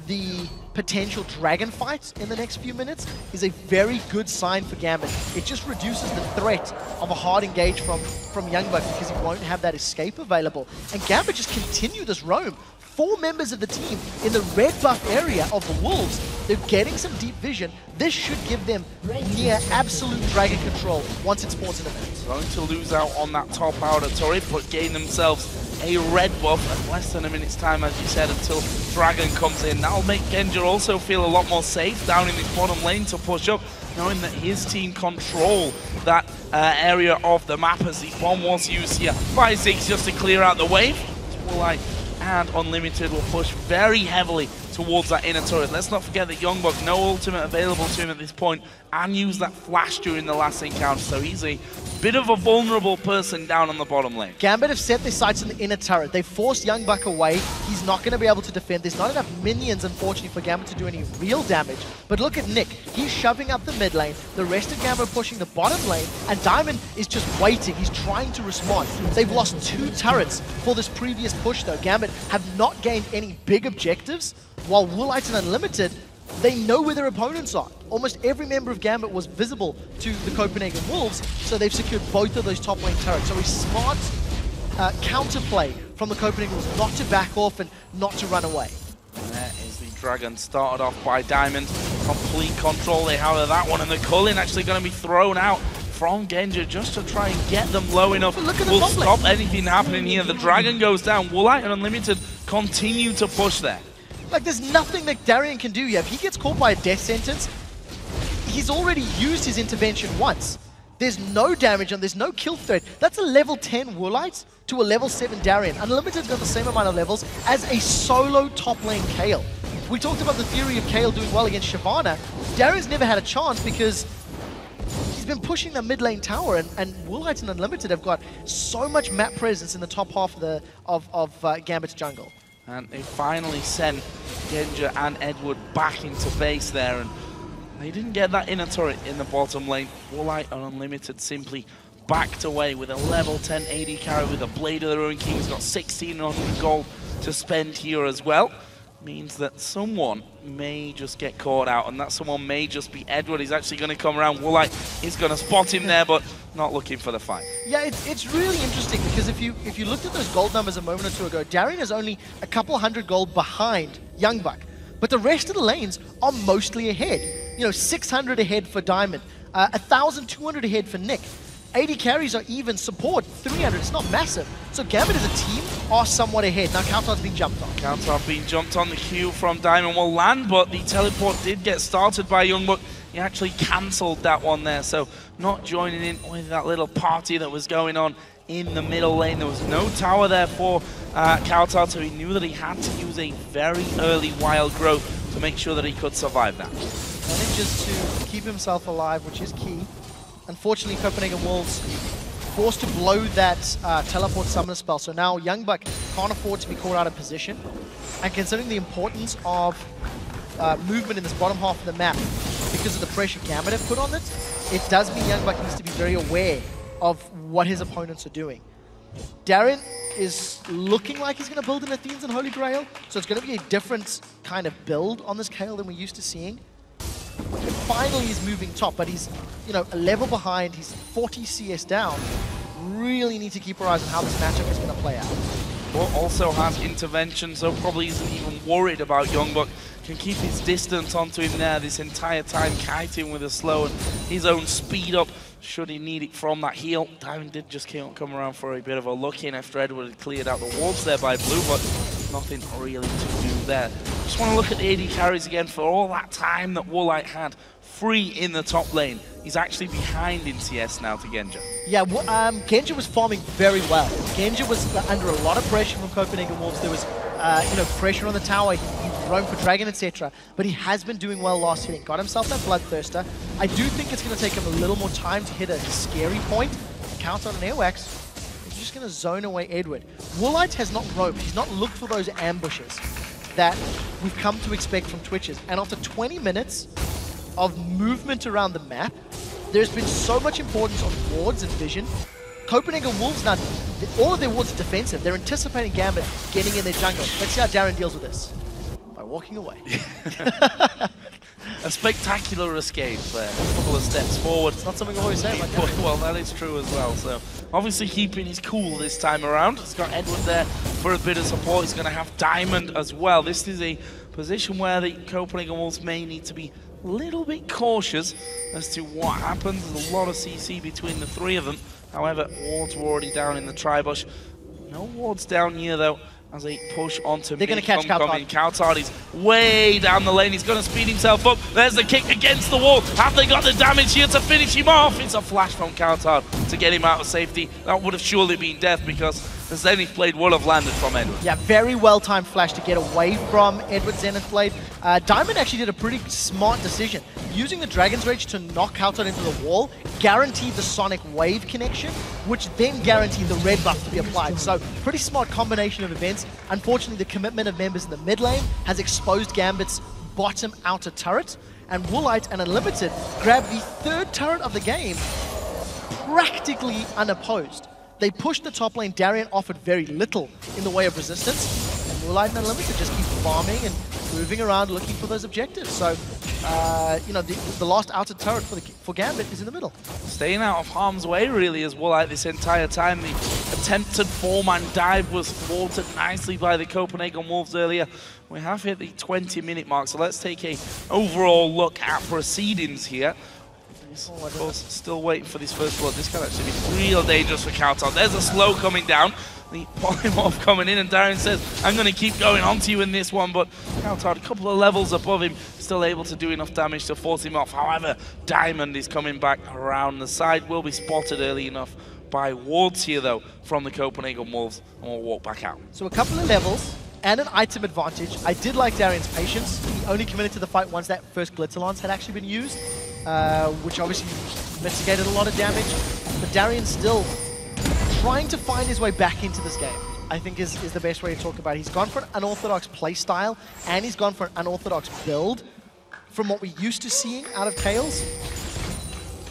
the potential Dragon fight in the next few minutes is a very good sign for Gambit. It just reduces the threat of a hard engage from YoungBuck because he won't have that escape available. And Gambit just continue this roam. 4 members of the team in the red buff area of the Wolves. They're getting some deep vision. This should give them near absolute Dragon control once it spawns in a minute. Going to lose out on that top outer turret, but gain themselves a red buff at less than a minute's time, as you said, until Dragon comes in. That'll make Genja also feel a lot more safe down in his bottom lane to push up, knowing that his team control that area of the map as the bomb was used here. 5-6 just to clear out the wave. Woollight and Unlimited will push very heavily towards that inner turret. Let's not forget that YoungBuck, no ultimate available to him at this point, and used that flash during the last encounter, so he's a bit of a vulnerable person down on the bottom lane. Gambit have set their sights on the inner turret. They forced YoungBuck away. He's not going to be able to defend. There's not enough minions, unfortunately, for Gambit to do any real damage. But look at Nick. He's shoving up the mid lane. The rest of Gambit are pushing the bottom lane, and Diamond is just waiting. He's trying to respond. They've lost 2 turrets for this previous push, though. Gambit have not gained any big objectives, while Woolite and Unlimited, they know where their opponents are. Almost every member of Gambit was visible to the Copenhagen Wolves, so they've secured both of those top lane turrets. So a smart counterplay from the Copenhagen Wolves, not to back off and not to run away. There is the Dragon, started off by Diamond. Complete control they have of that one, and the Culling actually going to be thrown out from Genja just to try and get them low enough. Look at the will stop anything happening here. The Dragon goes down. Woolite and Unlimited continue to push there. Like, there's nothing that Darien can do here. If he gets caught by a death sentence, he's already used his intervention once. There's no damage and there's no kill threat. That's a level 10 Woolite to a level 7 Darien. Unlimited's got the same amount of levels as a solo top lane Kayle. We talked about the theory of Kayle doing well against Shyvana. Darien's never had a chance because he's been pushing the mid lane tower, and Woolite and Unlimited have got so much map presence in the top half of Gambit's jungle. And they finally sent Genja and Eduard back into base there, and they didn't get that inner turret in the bottom lane. Woolite and Unlimited simply backed away with a level 10 AD carry with a Blade of the Ruin King. He's got 1,600 gold to spend here as well. Means that someone may just get caught out, and that someone may just be Eduard. He's actually going to come around. Woolite is going to spot him there, but not looking for the fight. Yeah, it's really interesting because if you looked at those gold numbers a moment or two ago, Darien is only a couple hundred gold behind YoungBuck, but the rest of the lanes are mostly ahead. You know, 600 ahead for Diamond, 1,200 ahead for Nick. 80 carries are even, support 300, it's not massive. So Gambit as a team are somewhat ahead. Now cowTard's being jumped on. cowTard being jumped on. The Q from Diamond will land, but the teleport did get started by YoungBuck. He actually cancelled that one there, so not joining in with that little party that was going on in the middle lane. There was no tower there for cowTard, so he knew that he had to use a very early wild growth to make sure that he could survive that. Manages to keep himself alive, which is key. Unfortunately, Copenhagen Wolves forced to blow that teleport summoner spell. So now YoungBuck can't afford to be caught out of position. And considering the importance of movement in this bottom half of the map, because of the pressure Gambit have put on it, it does mean YoungBuck needs to be very aware of what his opponents are doing. Darien is looking like he's going to build an Athenes and Holy Grail, so it's going to be a different kind of build on this Kayle than we're used to seeing. Finally, he's moving top, but he's, you know, a level behind. He's 40 CS down. Really need to keep our eyes on how this matchup is going to play out. But also has intervention, so probably isn't even worried about YoungBuck. Can keep his distance onto him there this entire time, kiting with a slow and his own speed up should he need it from that heal. Darien did just come around for a bit of a look in after Eduard had cleared out the wards there by Blue, but nothing really to do there. Just want to look at the AD carries again. For all that time that Woollight had free in the top lane, he's actually behind in CS now to Genja. Yeah, Genja was farming very well. Genja was under a lot of pressure from Copenhagen Wolves. There was you know, pressure on the tower. He roamed for Dragon, etc. But he has been doing well last hitting. Got himself that Bloodthirster. I do think it's going to take him a little more time to hit a scary point. cowTard and Airwaks. He's just going to zone away Eduard. Woollight has not roamed. He's not looked for those ambushes that we've come to expect from Twitches. And after 20 minutes of movement around the map, there's been so much importance on wards and vision. Copenhagen Wolves now, all of their wards are defensive. They're anticipating Gambit getting in their jungle. Let's see how Darien deals with this. By walking away. A spectacular escape there. A couple of steps forward. It's not something I always say about Darien. Well, that is true as well. So obviously keeping his cool this time around. He's got Eduard there for a bit of support. He's going to have Diamond as well. This is a position where the Copenhagen Wolves may need to be a little bit cautious as to what happens. There's a lot of CC between the three of them. However, wards were already down in the tri-bush. No wards down here though, as they push onto They're going to catch cowTard. cowTard is way down the lane. He's going to speed himself up. There's the kick against the wall. Have they got the damage here to finish him off? It's a flash from cowTard to get him out of safety. That would have surely been death because the Zenith Blade would have landed from Eduard. Yeah, very well-timed flash to get away from Eduard's Zenith Blade. Diamond actually did a pretty smart decision. Using the Dragon's Rage to knock cowTard into the wall guaranteed the Sonic Wave connection, which then guaranteed the red buff to be applied. So, pretty smart combination of events. Unfortunately, the commitment of members in the mid lane has exposed Gambit's bottom outer turret, and Woollight and Unlimited grabbed the third turret of the game practically unopposed. They pushed the top lane. Darien offered very little in the way of resistance, and Woollight and Unlimited just keep farming and moving around looking for those objectives. So, you know, the last outer turret for Gambit is in the middle. Staying out of harm's way, really, as Woollight this entire time. The attempted 4-man dive was thwarted nicely by the Copenhagen Wolves earlier. We have hit the 20-minute mark, so let's take a overall look at proceedings here. Of course, still waiting for this first blood. This can actually be real dangerous for cowTard. There's a slow coming down. The polymorph coming in, and Darien says, I'm going to keep going onto you in this one, but cowTard, a couple of levels above him, still able to do enough damage to force him off. However, Diamond is coming back around the side, will be spotted early enough by wards here, though, from the Copenhagen Wolves, and we'll walk back out. So a couple of levels and an item advantage. I did like Darien's patience. He only committed to the fight once that first Glitzer Lance had actually been used, which obviously mitigated a lot of damage. But Darien's still trying to find his way back into this game, I think is the best way to talk about it. He's gone for an unorthodox playstyle, and he's gone for an unorthodox build from what we're used to seeing out of Kayle.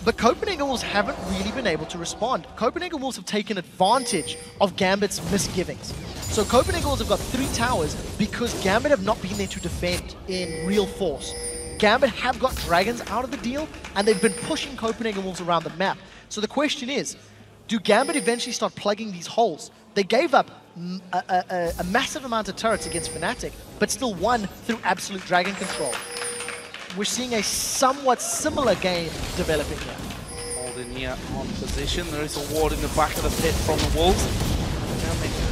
But Copenhagen Wolves haven't really been able to respond. Copenhagen Wolves have taken advantage of Gambit's misgivings. So Copenhagen Wolves have got 3 towers because Gambit have not been there to defend in real force. Gambit have got dragons out of the deal, and they've been pushing Copenhagen Wolves around the map. So the question is, do Gambit eventually start plugging these holes? They gave up a massive amount of turrets against Fnatic, but still won through absolute dragon control. We're seeing a somewhat similar game developing here. Holding here on position. There is a ward in the back of the pit from the Wolves.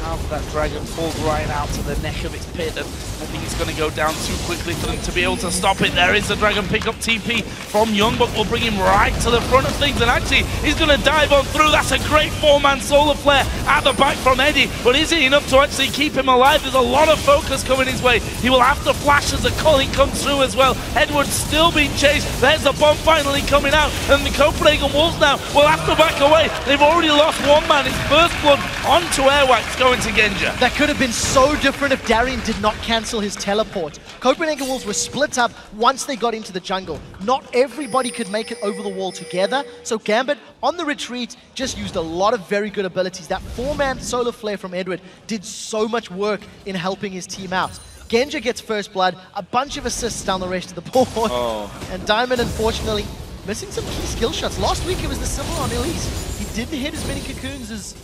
Have that dragon pulled right out to the neck of its pit, and I think it's going to go down too quickly for them to be able to stop it. There is the dragon pick up TP from YoungBuck, will bring him right to the front of things, and actually he's going to dive on through. That's a great 4-man solar flare at the back from Eddie, but is it enough to actually keep him alive? There's a lot of focus coming his way. He will have to flash as the calling comes through as well. Eduard still being chased. There's the bomb finally coming out, and the Copenhagen Wolves now will have to back away. They've already lost one man. It's first blood onto Airwaks going to Genja. That could have been so different if Darien did not cancel his teleport. Copenhagen Wolves were split up once they got into the jungle. Not everybody could make it over the wall together, so Gambit on the retreat just used a lot of very good abilities. That 4-man solar flare from Eduard did so much work in helping his team out. Genja gets first blood, a bunch of assists down the rest of the board, and Diamond unfortunately missing some key skill shots. Last week it was the similar on Elise. He didn't hit as many cocoons as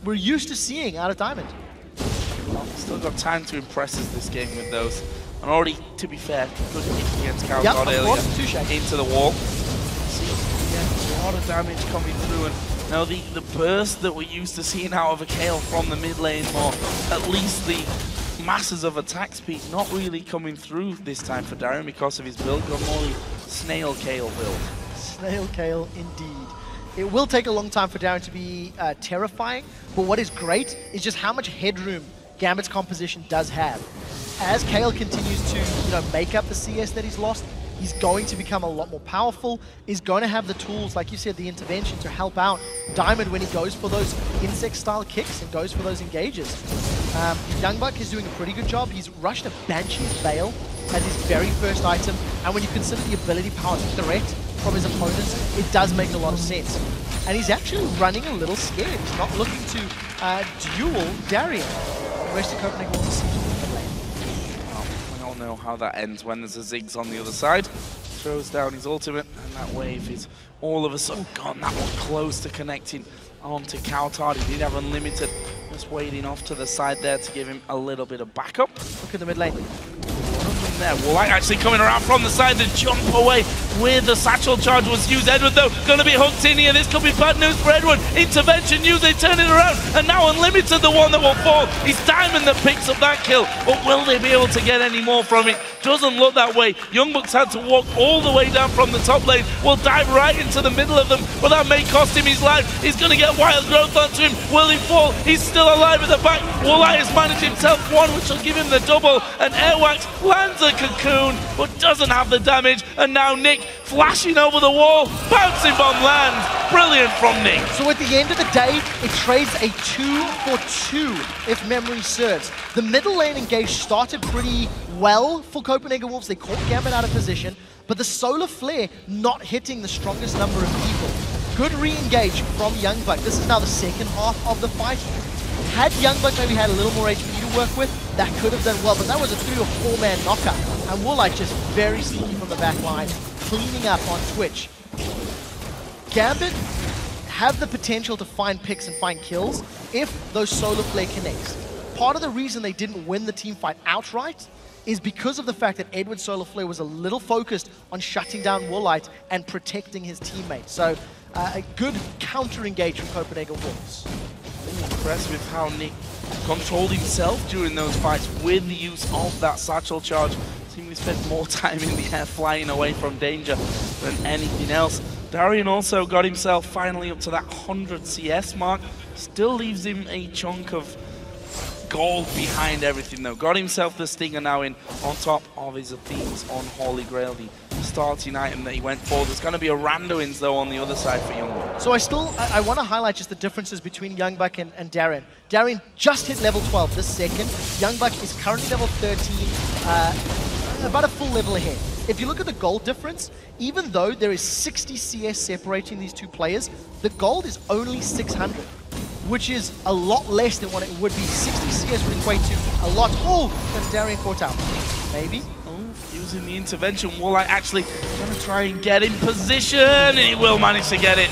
we're used to seeing out of Diamond. Well, still got time to impress us this game with those. And already, to be fair, good hit against cowTard earlier into the wall. See, a lot of damage coming through, and now the burst that we're used to seeing out of a Kale from the mid lane, or at least the masses of attack speed, not really coming through this time for Darien because of his build. Got more the Snail Kale build. Snail Kale, indeed. It will take a long time for Darien to be terrifying, but what is great is just how much headroom Gambit's composition does have. As Kale continues to make up the CS that he's lost, he's going to become a lot more powerful, is going to have the tools, like you said, the intervention to help out Diamond when he goes for those insect-style kicks and goes for those engages. YoungBuck is doing a pretty good job. He's rushed a Banshee's Veil as his very first item, and when you consider the ability power threat from his opponents, it does make a lot of sense. And he's actually running a little scared. He's not looking to duel Darien. The rest of Copenhagen will seem to be in the lane. Well, we all know how that ends when there's a Ziggs on the other side. Throws down his ultimate, and that wave is all of a sudden gone. That one close to connecting onto cowTard. He did have unlimited, just waiting off to the side there to give him a little bit of backup. Look at the mid lane. There, Woollight actually coming around from the side to jump away with the satchel charge was used. Eduard though going to be hooked in here. This could be bad news for Eduard. Intervention used, they turn it around, and now Unlimited the one that will fall. It's Diamond that picks up that kill, but will they be able to get any more from it? Doesn't look that way. YoungBuck's had to walk all the way down from the top lane, will dive right into the middle of them, but that may cost him his life. He's going to get wild growth onto him. Will he fall? He's still alive at the back. Woollight has managed himself one, which will give him the double, and Airwaks lands a cocoon, but doesn't have the damage, and now Nick flashing over the wall, bouncing bomb lands. Brilliant from Nick. So at the end of the day, it trades a 2-for-2, if memory serves. The middle lane engage started pretty well for Copenhagen Wolves. They caught Gambit out of position, but the solar flare not hitting the strongest number of people. Good re-engage from YoungBuck. This is now the second half of the fight. Had YoungBuck maybe had a little more HP to work with, that could have done well, but that was a 3 or 4-man knockout. And Woollight just very sneaky from the back line, cleaning up on Twitch. Gambit have the potential to find picks and find kills if those solar flare connects. Part of the reason they didn't win the team fight outright is because of the fact that Eduard's solar flare was a little focused on shutting down Woollight and protecting his teammates. So a good counter-engage from Copenhagen Wolves. Impressed with how Nick controlled himself during those fights with the use of that satchel charge. Seemingly spent more time in the air flying away from danger than anything else. Darien also got himself finally up to that 100 CS mark. Still leaves him a chunk of gold behind everything though. Got himself the Stinger now in on top of his themes on Holy Grail, the starting item that he went for. There's going to be a Randuin's though on the other side for YoungBuck. So I want to highlight just the differences between YoungBuck and Darien. Darien just hit level 12 this second. YoungBuck is currently level 13, about a full level ahead. If you look at the gold difference, even though there is 60 CS separating these two players, the gold is only 600. Which is a lot less than what it would be. 60 CS would equate to a lot. Oh, that's Darien caught out. Maybe. Oh, using the intervention. Woollight actually going to try and get in position, and he will manage to get it.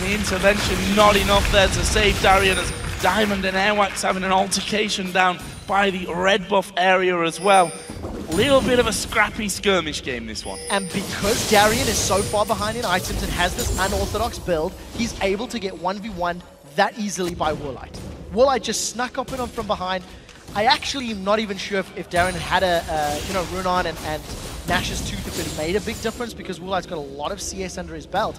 The intervention not enough there to save Darien, as Diamond and Airwaks having an altercation down by the red buff area as well. A little bit of a scrappy skirmish game, this one. And because Darien is so far behind in items and has this unorthodox build, he's able to get 1v1 that easily by Woollight. Woolite just snuck up in on from behind. I actually am not even sure if Darien had a rune on and Nash's Tooth if it made a big difference, because Woolite's got a lot of CS under his belt.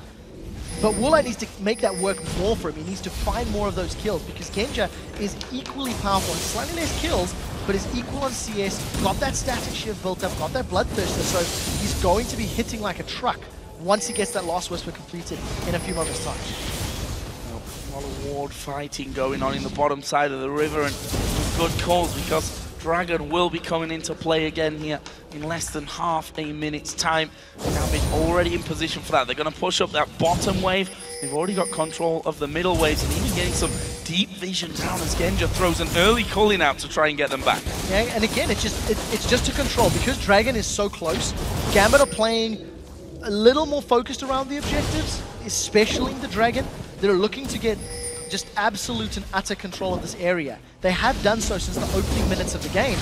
But Woolite needs to make that work more for him. He needs to find more of those kills, because Genja is equally powerful and slightly less kills, but is equal on CS, got that static shift built up, got that bloodthirster, so he's going to be hitting like a truck once he gets that Last Whisper completed in a few moments' time. A lot of ward fighting going on in the bottom side of the river, and good calls, because Dragon will be coming into play again here in less than half a minute's time. Gambit already in position for that. They're going to push up that bottom wave. They've already got control of the middle waves, and even getting some deep vision down as Genja throws an early culling out to try and get them back. Yeah, and again, it's just to control, because Dragon is so close. Gambit are playing a little more focused around the objectives, especially the Dragon. They're looking to get just absolute and utter control of this area. They have done so since the opening minutes of the game.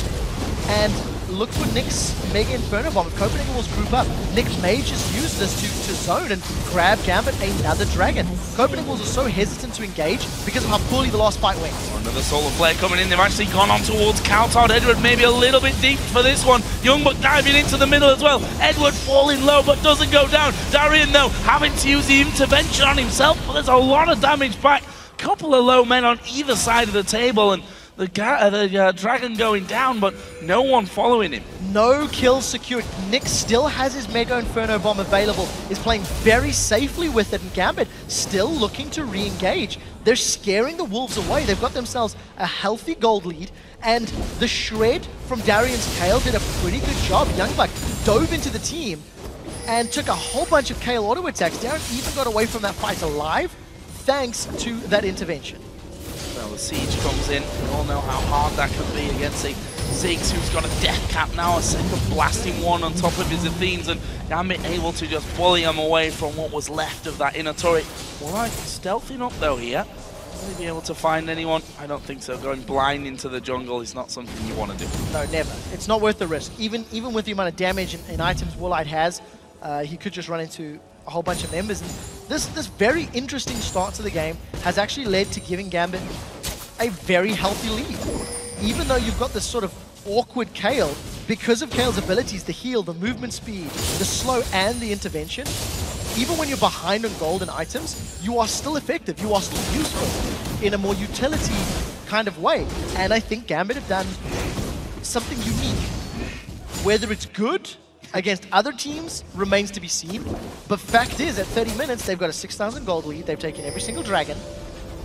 And look for Nick's Mega Inferno Bomb. If Copenhagen Wolves group up, Nick may just use this to zone and grab Gambit another Dragon. Copenhagen Wolves are so hesitant to engage because of how poorly the last fight went. Another Solar Flare coming in. They've actually gone on towards cowTard. Eduard maybe a little bit deep for this one. YoungBuck diving into the middle as well. Eduard falling low but doesn't go down. Darien though having to use the intervention on himself, but there's a lot of damage back. Couple of low men on either side of the table, and the Dragon going down, but no one following him. No kills secured. Nick still has his Mega Inferno Bomb available, is playing very safely with it, and Gambit still looking to re-engage. They're scaring the Wolves away. They've got themselves a healthy gold lead, and the shred from Darien's Kayle did a pretty good job. YoungBuck dove into the team and took a whole bunch of Kayle auto attacks. Darien even got away from that fight alive, thanks to that intervention. Well, the siege comes in. We all know how hard that can be against a Ziggs who's got a death cap now, a second blasting one on top of his Athenes, and Gambit able to just bully him away from what was left of that inner turret. Woolite stealthing up though here. Will he be able to find anyone? I don't think so. Going blind into the jungle is not something you want to do. No, never. It's not worth the risk. Even with the amount of damage and items Woolite has, he could just run into a whole bunch of members. And this very interesting start to the game has actually led to giving Gambit a very healthy lead. Even though you've got this sort of awkward Kayle, because of Kayle's abilities, the heal, the movement speed, the slow, and the intervention, even when you're behind on gold and items, you are still effective, you are still useful in a more utility kind of way. And I think Gambit have done something unique. Whether it's good against other teams remains to be seen, but fact is, at 30 minutes, they've got a 6,000 gold lead, they've taken every single Dragon,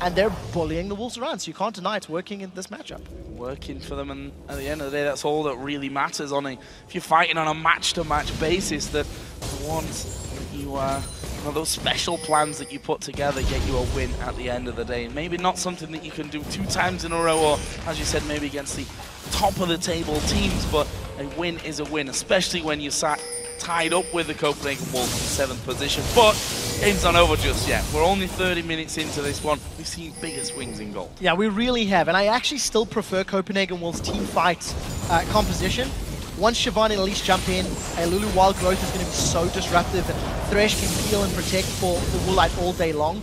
and they're bullying the Wolves around, so you can't deny it's working in this matchup. Working for them, and at the end of the day, that's all that really matters. If you're fighting on a match-to-match basis, that the ones that you those special plans that you put together get you a win at the end of the day. Maybe not something that you can do 2 times in a row, or as you said, maybe against the top of the table teams, but a win is a win, especially when you sat tied up with the Copenhagen Wolves in 7th position. But game's not over just yet. We're only 30 minutes into this one. We've seen bigger swings in gold. Yeah, we really have, and I actually still prefer Copenhagen Wolves team fight composition. Once Siobhan and Elise jump in, a Lulu Wild Growth is going to be so disruptive, and Thresh can heal and protect for Woolite all day long.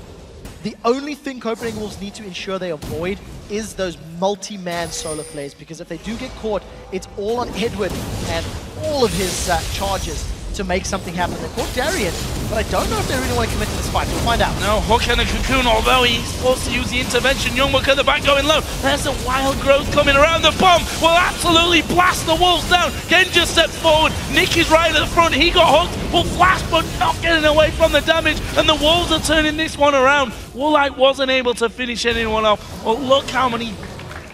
The only thing Copenhagen Wolves need to ensure they avoid is those multi-man solar flares, because if they do get caught, it's all on Eduard and all of his charges to make something happen. They caught Darien, but I don't know if they really want to commit to this fight. We'll find out. No, Hook and a Cocoon, although he's supposed to use the intervention. YoungBuck at the back going low. There's a Wild Growth coming around. The bomb will absolutely blast the Wolves down. Genja steps forward. Nick is right at the front. He got hooked. Will flash, but not getting away from the damage. And the Wolves are turning this one around. Woolite wasn't able to finish anyone off. But look how many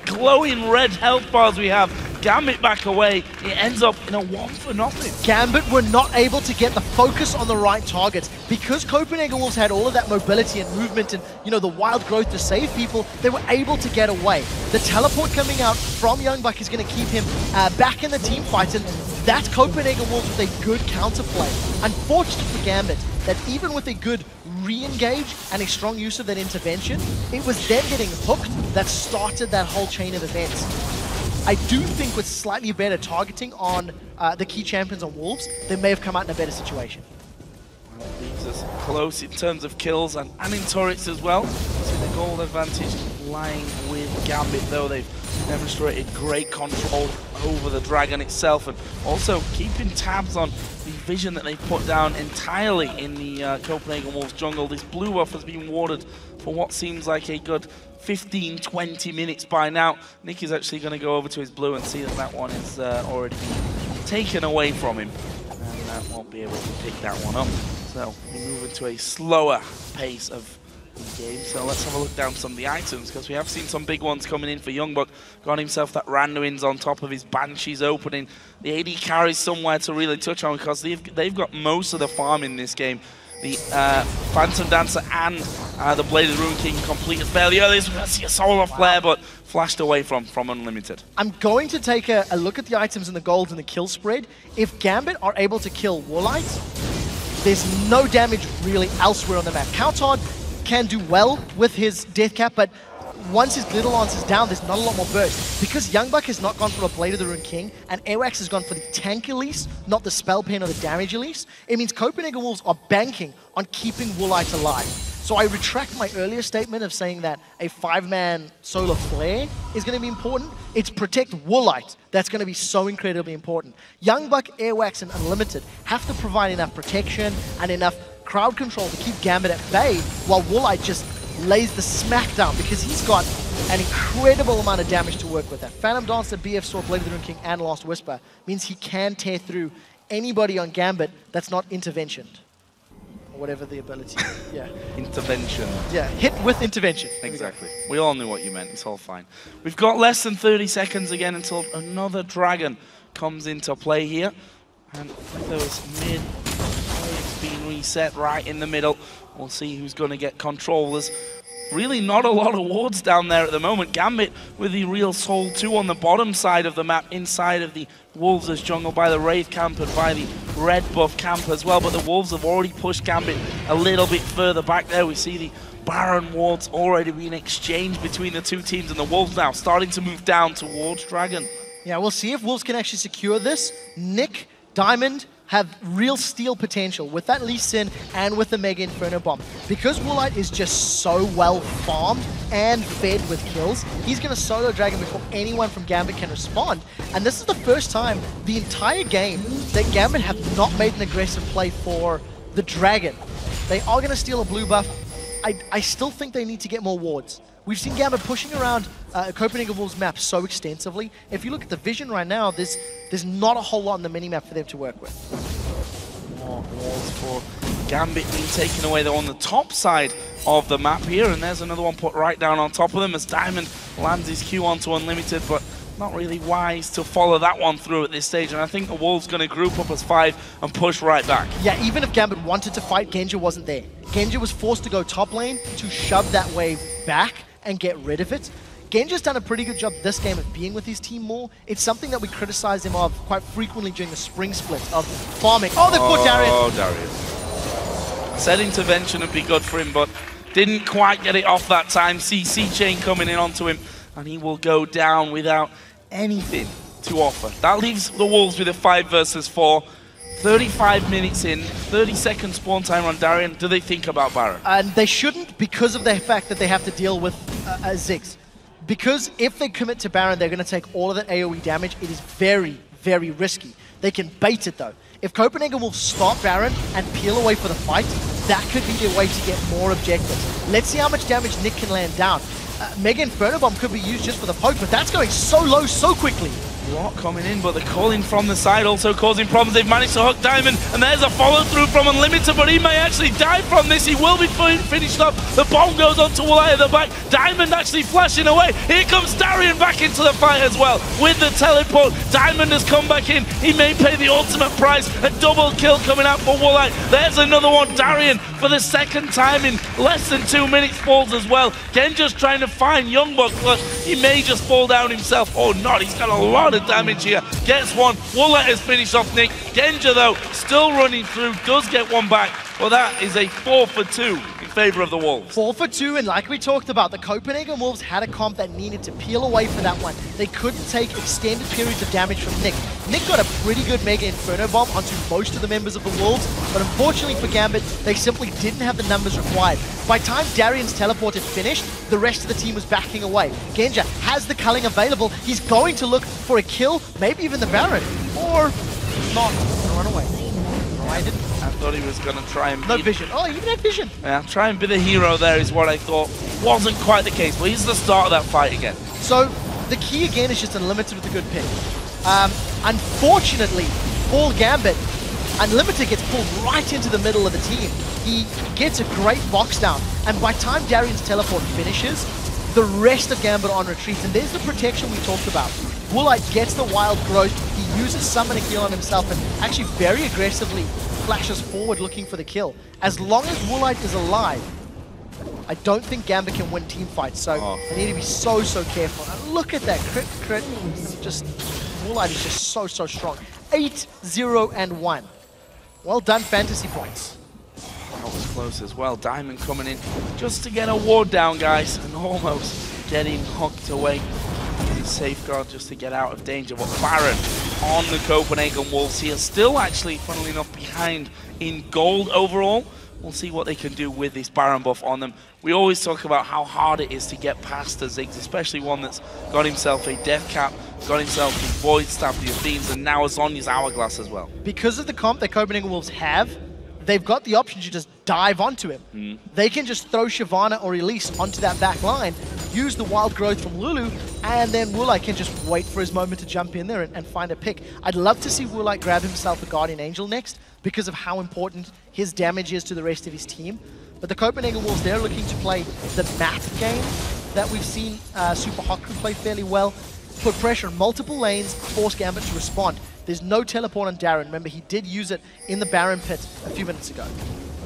glowing red health bars we have. Gambit back away. It ends up in a 1-for-0. Gambit were not able to get the focus on the right targets. Because Copenhagen Wolves had all of that mobility and movement and, the Wild Growth to save people, they were able to get away. The teleport coming out from YoungBuck is going to keep him back in the team fight, and that's Copenhagen Wolves with a good counterplay. Unfortunate for Gambit that even with a good re-engage and a strong use of that intervention, it was them getting hooked that started that whole chain of events. I do think with slightly better targeting on the key champions on Wolves, they may have come out in a better situation. Well, it leaves us close in terms of kills and in turrets as well. So the goal advantage lying with Gambit, though. They've demonstrated great control over the Dragon itself, and also keeping tabs on the vision that they put down entirely in the Copenhagen Wolves jungle. This blue buff has been warded for what seems like a good 15-20 minutes by now. Nick is actually going to go over to his blue and see that that one is already been taken away from him, and won't be able to pick that one up. So we move into a slower pace of the game. So let's have a look down some of the items, because we have seen some big ones coming in for YoungBuck. Got himself that Randuin's on top of his Banshees opening. The AD carries somewhere to really touch on, because they've got most of the farm in this game. The Phantom Dancer and the Bladed Rune King completed fairly early. So we're going to see a Solar Flare, but flashed away from Unlimited. I'm going to take a look at the items and the golds and the kill spread. If Gambit are able to kill Woollight, there's no damage really elsewhere on the map. cowTard can do well with his death cap, but once his Glitter Lance is down, there's not a lot more burst. Because YoungBuck has not gone for a Blade of the Rune King, and Airwaks has gone for the tank Elise, not the Spell Pen or the damage Elise, it means Copenhagen Wolves are banking on keeping Woollight alive. So I retract my earlier statement of saying that a 5-man Solar Flare is going to be important. It's protect Woollight that's going to be so incredibly important. YoungBuck, Airwaks, and Unlimited have to provide enough protection and enough crowd control to keep Gambit at bay, while Woollight just lays the smackdown, because he's got an incredible amount of damage to work with. That Phantom Dancer, BF Sword, Blade of the Rune King, and Last Whisper means he can tear through anybody on Gambit that's not interventioned. Or whatever the ability is. Yeah. Intervention. Yeah, hit with intervention. Exactly. We all knew what you meant. It's all fine. We've got less than 30 seconds again until another Dragon comes into play here. And those mid waves being reset right in the middle. We'll see who's going to get control. There's really not a lot of wards down there at the moment. Gambit with the real Soul 2 on the bottom side of the map, inside of the Wolves' jungle by the Wraith camp and by the red buff camp as well. But the Wolves have already pushed Gambit a little bit further back there. We see the Baron wards already being exchanged between the two teams, and the Wolves now starting to move down towards Dragon. Yeah, we'll see if Wolves can actually secure this. Nick, Diamond have real steal potential with that Lee Sin and with the Mega Inferno Bomb. Because Woollight is just so well farmed and fed with kills, he's going to solo Dragon before anyone from Gambit can respond. And this is the first time the entire game that Gambit have not made an aggressive play for the Dragon. They are going to steal a blue buff. I still think they need to get more wards. We've seen Gambit pushing around Copenhagen Wolves map so extensively. If you look at the vision right now, there's not a whole lot on the minimap for them to work with. More walls for Gambit being taken away though on the top side of the map here, and there's another one put right down on top of them as Diamond lands his Q onto Unlimited, but not really wise to follow that one through at this stage, and I think the Wolves going to group up as 5 and push right back. Yeah, even if Gambit wanted to fight, Genja wasn't there. Genja was forced to go top lane to shove that wave back and get rid of it. Genja's done a pretty good job this game of being with his team more. It's something that we criticize him of quite frequently during the spring split of farming. Oh, they've put Darien! Oh, Darien. Said intervention would be good for him, but didn't quite get it off that time. CC chain coming in onto him, and he will go down without anything to offer. That leaves the Wolves with a 5 versus 4. 35 minutes in, 30-second spawn time on Darien. Do they think about Baron? And they shouldn't, because of the fact that they have to deal with Ziggs. Because if they commit to Baron, they're going to take all of that AoE damage. It is very, very risky. They can bait it though. If Copenhagen will start Baron and peel away for the fight, that could be their way to get more objectives. Let's see how much damage Nick can land down. Mega Inferno Bomb could be used just for the poke, but that's going so low so quickly. Lot coming in, but the calling from the side also causing problems. They've managed to hook Diamond, and there's a follow-through from Unlimited, but he may actually die from this. He will be finished up. The bomb goes on to Woollight at the back. Diamond actually flashing away. Here comes Darien back into the fight as well with the teleport. Diamond has come back in. He may pay the ultimate price. A double kill coming out for Woollight. There's another one. Darien, for the second time in less than 2 minutes, falls as well. Genja's trying to find YoungBuck, but he may just fall down himself. Or not. He's got a lot of damage here. Gets one. Woollight has finished off Nick. Genja, though, still running through. Does get one back. Well, that is a 4 for 2 in favor of the Wolves. 4 for 2, and like we talked about, the Copenhagen Wolves had a comp that needed to peel away for that one. They couldn't take extended periods of damage from Nick. Nick got a pretty good Mega Inferno Bomb onto most of the members of the Wolves, but unfortunately for Gambit, they simply didn't have the numbers required. By the time Darien's teleport had finished, the rest of the team was backing away. Genja has the culling available. He's going to look for a kill, maybe even the Baron, or not, run away. No, I didn't. I thought he was going to try and No vision. Oh, he even had vision. Yeah, try and be the hero there is what I thought. Wasn't quite the case, but he's the start of that fight again. So, the key again is just Unlimited with a good pick. Unfortunately, for Gambit, Unlimited gets pulled right into the middle of the team. He gets a great box down, and by the time Darien's teleport finishes, the rest of Gambit are on retreat, and there's the protection we talked about. Woolite gets the wild growth, he uses Summon a Heal on himself, and actually very aggressively flashes forward looking for the kill. As long as Woolite is alive, I don't think Gambit can win team fights, so they need to be so careful. And look at that crit. Just Woolite is just so strong. 8-0-1. Well done, fantasy points. That was close as well. Diamond coming in just to get a ward down, guys, and almost getting hooked away. Safeguard just to get out of danger. But Baron on the Copenhagen Wolves here, still actually, funnily enough, behind in gold overall. We'll see what they can do with this Baron buff on them. We always talk about how hard it is to get past the Ziggs, especially one that's got himself a Death Cap, got himself his Void Staff, the Athenes, and now a Zhonya's Hourglass as well. Because of the comp that Copenhagen Wolves have, they've got the option to just dive onto him. They can just throw Shyvana or Elise onto that back line, use the wild growth from Lulu, and then Woolite can just wait for his moment to jump in there and find a pick. I'd love to see Woolite grab himself a Guardian Angel next because of how important his damage is to the rest of his team. But the Copenhagen Wolves, they're looking to play the map game that we've seen Super Haku play fairly well. Put pressure on multiple lanes, force Gambit to respond. There's no teleport on Darien. Remember, he did use it in the Baron pit a few minutes ago.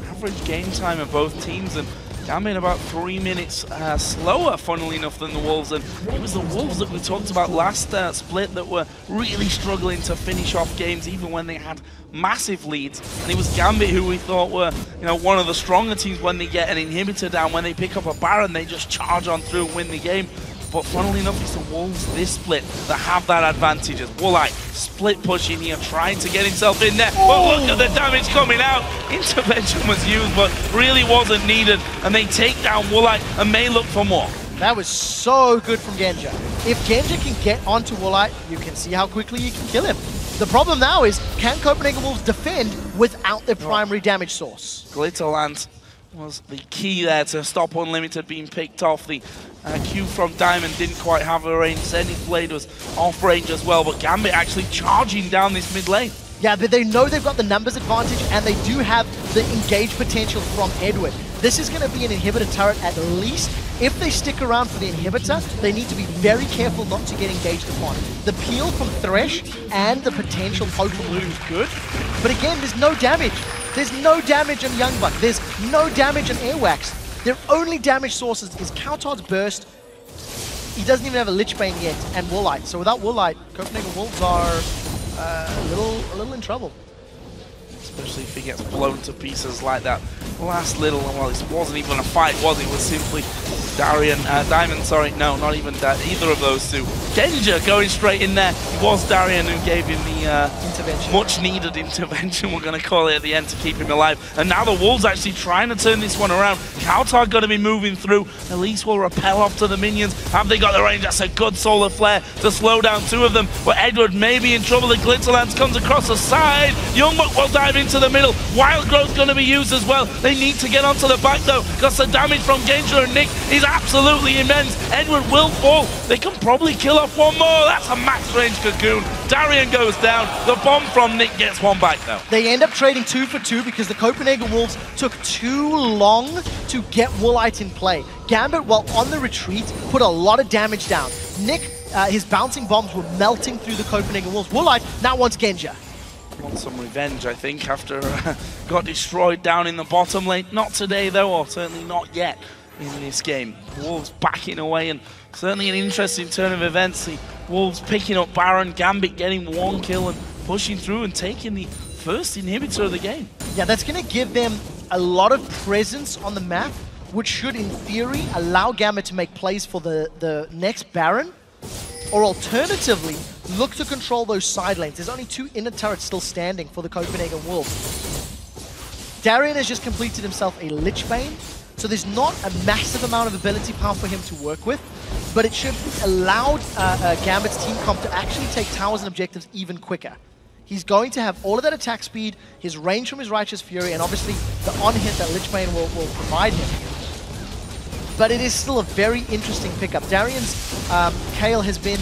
Average game time of both teams, and Gambit about 3 minutes slower, funnily enough, than the Wolves. And it was the Wolves that we talked about last split that were really struggling to finish off games, even when they had massive leads. And it was Gambit who we thought were, one of the stronger teams when they get an inhibitor down. When they pick up a Baron, they just charge on through and win the game. But funnily enough, it's the Wolves this split that have that advantage. As Woolite split pushing here, trying to get himself in there. But look at the damage coming out. Intervention was used, but really wasn't needed. And they take down Woolite and may look for more. That was so good from Genja. If Genja can get onto Woolite, you can see how quickly you can kill him. The problem now is, can Copenhagen Wolves defend without their primary damage source? Glitterland was the key there to stop Unlimited being picked off. The Q from Diamond didn't quite have a range. Zenith Blade was off range as well, but Gambit actually charging down this mid lane. Yeah, but they know they've got the numbers advantage, and they do have the engage potential from Eduard. This is going to be an inhibitor turret at least. If they stick around for the inhibitor, they need to be very careful not to get engaged upon. The peel from Thresh and the potential poke from Lulu is good, but again, there's no damage. There's no damage on YoungBuck. There's no damage on Airwaks. Their only damage sources is cowTard's burst. He doesn't even have a Lich Bane yet, and Woolite. So without Woolite, Copenhagen Wolves are a little in trouble. Especially if he gets blown to pieces like that. Last little, well, it wasn't even a fight, was it? It was simply Diamond, sorry, no, not even either of those two. Genja going straight in there. It was Darien who gave him the intervention. Much needed intervention, we're going to call it at the end, to keep him alive. And now the Wolves actually trying to turn this one around. cowTard going to be moving through. Elise will repel off to the minions. Have they got the range? That's a good solar flare to slow down two of them. But Eduard may be in trouble. The Glitterlands comes across the side. YoungBuck will dive into the middle. Wild Growth going to be used as well. They need to get onto the back though, because the damage from Genja and Nick is absolutely immense. Eduard will fall. They can probably kill off one more. That's a max range cocoon. Darien goes down. The bomb from Nick gets one back though. They end up trading 2 for 2 because the Copenhagen Wolves took too long to get Woolite in play. Gambit, while on the retreat, put a lot of damage down. Nick, his bouncing bombs were melting through the Copenhagen Wolves. Woolite now wants Genja. Want some revenge, I think, after got destroyed down in the bottom lane. Not today though, or certainly not yet in this game. Wolves backing away, and certainly an interesting turn of events. The Wolves picking up Baron, Gambit getting one kill and pushing through and taking the first inhibitor of the game. Yeah, that's going to give them a lot of presence on the map, which should, in theory, allow Gambit to make plays for the next Baron, or alternatively, look to control those side lanes. There's only 2 inner turrets still standing for the Copenhagen Wolves. Darien has just completed himself a Lich Bane, so there's not a massive amount of ability power for him to work with, but it should allow Gambit's team comp to actually take towers and objectives even quicker. He's going to have all of that attack speed, his range from his Righteous Fury, and obviously the on-hit that Lich Bane will provide him. But it is still a very interesting pickup. Darien's Kayle has been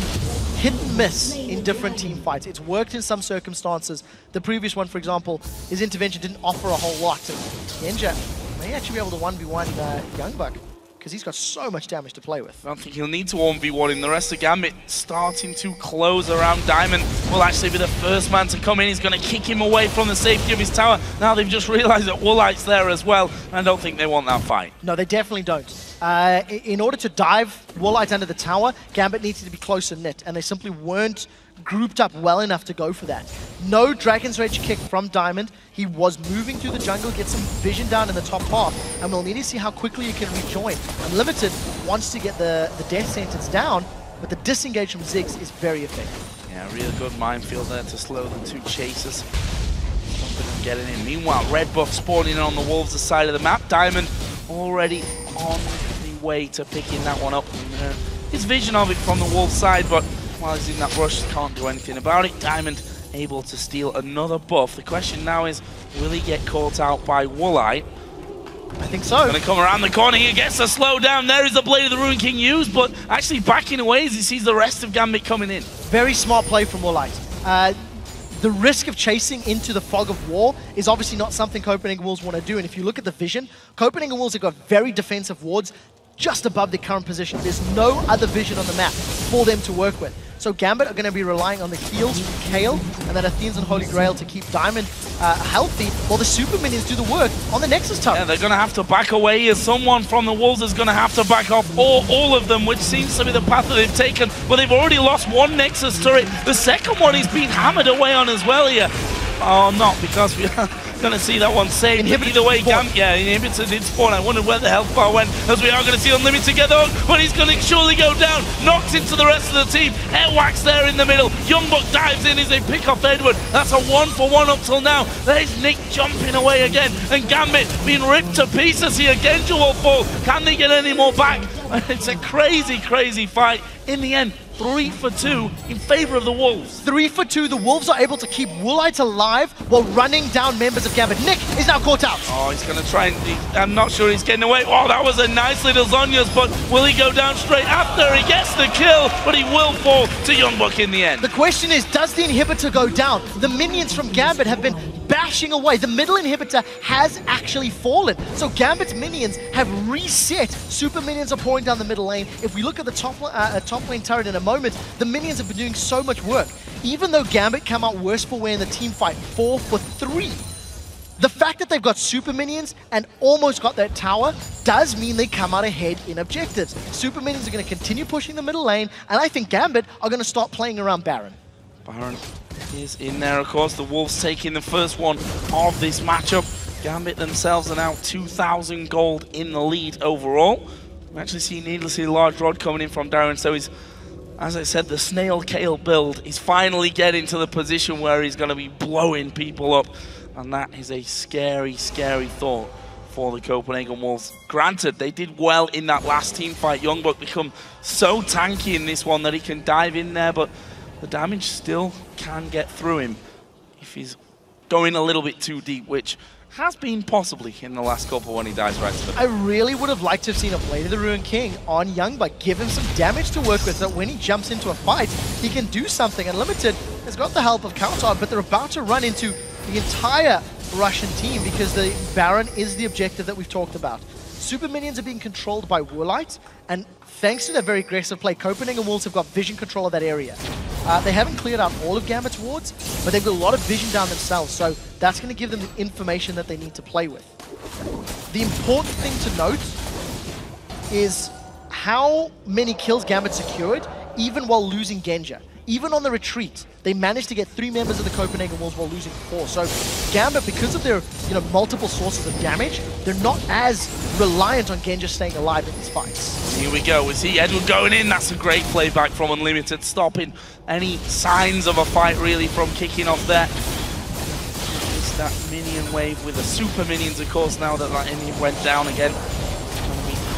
hit and miss in different team fights. It's worked in some circumstances. The previous one, for example, his intervention didn't offer a whole lot. And Genja may actually be able to 1v1 YoungBuck, because he's got so much damage to play with. I don't think he'll need to 1v1 him. The rest of Gambit starting to close around Diamond will actually be the first man to come in. He's going to kick him away from the safety of his tower. Now they've just realized that Woollight's there as well, and I don't think they want that fight. No, they definitely don't. In order to dive Woollight under the tower, Gambit needed to be closer knit, and they simply weren't grouped up well enough to go for that. No Dragon's Rage kick from Diamond. He was moving through the jungle, get some vision down in the top half, and we'll need to see how quickly he can rejoin. Unlimited wants to get the death sentence down, but the disengage from Ziggs is very effective. Yeah, really good minefield there to slow the 2 chasers. Getting in. Meanwhile, red buff spawning in on the Wolves' side of the map. Diamond already on the way to picking that one up. His vision of it from the Wolves' side, but while he's in that rush, can't do anything about it. Diamond able to steal another buff. The question now is, will he get caught out by Woollight? I think so. Gonna come around the corner, he gets a slow down. There is the Blade of the Ruin King used, but actually backing away as he sees the rest of Gambit coming in. Very smart play from Woollight. The risk of chasing into the fog of war is obviously not something Copenhagen Wolves want to do, and if you look at the vision, Copenhagen Wolves have got very defensive wards just above their current position. There's no other vision on the map for them to work with. So Gambit are going to be relying on the heals from Kayle and then Athene's and Holy Grail to keep Diamond healthy, while the super minions do the work on the Nexus turret. Yeah, they're going to have to back away here. Someone from the Wolves is going to have to back off, or all of them, which seems to be the path that they've taken. But they've already lost 1 Nexus turret. The second one is being hammered away on as well here. Oh, not because we are going to see that one saved. Either way, Inhibitor did spawn. I wondered where the health bar went, as we are going to see Unlimited get on, but he's going to surely go down. Knocked into the rest of the team. Airwaks there in the middle. YoungBuck dives in as they pick off Eduard. That's a 1-for-1 up till now. There's Nick jumping away again, and Gambit being ripped to pieces here. Genja will fall. Can they get any more back? It's a crazy, crazy fight. In the end, 3 for 2 in favor of the Wolves. 3 for 2. The Wolves are able to keep Woollight alive while running down members of Gambit. Nick is now caught out. Oh, he's going to try and... I'm not sure he's getting away. Oh, that was a nice little Zhonya's, but will he go down straight after? He gets the kill, but he will fall to YoungBuck in the end. The question is, does the inhibitor go down? The minions from Gambit have been bashing away. The middle inhibitor has actually fallen. So Gambit's minions have reset. Super minions are pouring down the middle lane. If we look at the top lane turret in a moment, the minions have been doing so much work. Even though Gambit come out worse for wear in the team fight, 4 for 3. The fact that they've got super minions and almost got that tower does mean they come out ahead in objectives. Super minions are going to continue pushing the middle lane, and I think Gambit are going to start playing around Baron. Baron is in there, of course. The Wolves taking the first one of this matchup. Gambit themselves are now 2,000 gold in the lead overall. We actually see needlessly large rod coming in from Darien, so he's, as I said, the Snail Kayle build is finally getting to the position where he's going to be blowing people up, and that is a scary, scary thought for the Copenhagen Wolves. Granted, they did well in that last team fight. YoungBuck become so tanky in this one that he can dive in there, but the damage still can get through him if he's going a little bit too deep, which has been possibly in the last couple when he dives right to the... I really would have liked to have seen a Blade of the Ruin King on YoungBuck, give him some damage to work with, so that when he jumps into a fight, he can do something. Unlimited has got the help of cowTard, but they're about to run into the entire Russian team because the Baron is the objective that we've talked about. Super minions are being controlled by Woollight, and thanks to their very aggressive play, Copenhagen Wolves have got vision control of that area. They haven't cleared out all of Gambit's wards, but they've got a lot of vision down themselves, so that's going to give them the information that they need to play with. The important thing to note is how many kills Gambit secured, even while losing Genja. even on the retreat, they managed to get 3 members of the Copenhagen Wolves while losing 4. So Gambit, because of their multiple sources of damage, they're not as reliant on Genja staying alive in these fights. Here we go. We see Eduard going in. That's a great playback from Unlimited, stopping any signs of a fight really from kicking off there. It's that minion wave with the super minions, of course, now that that went down again.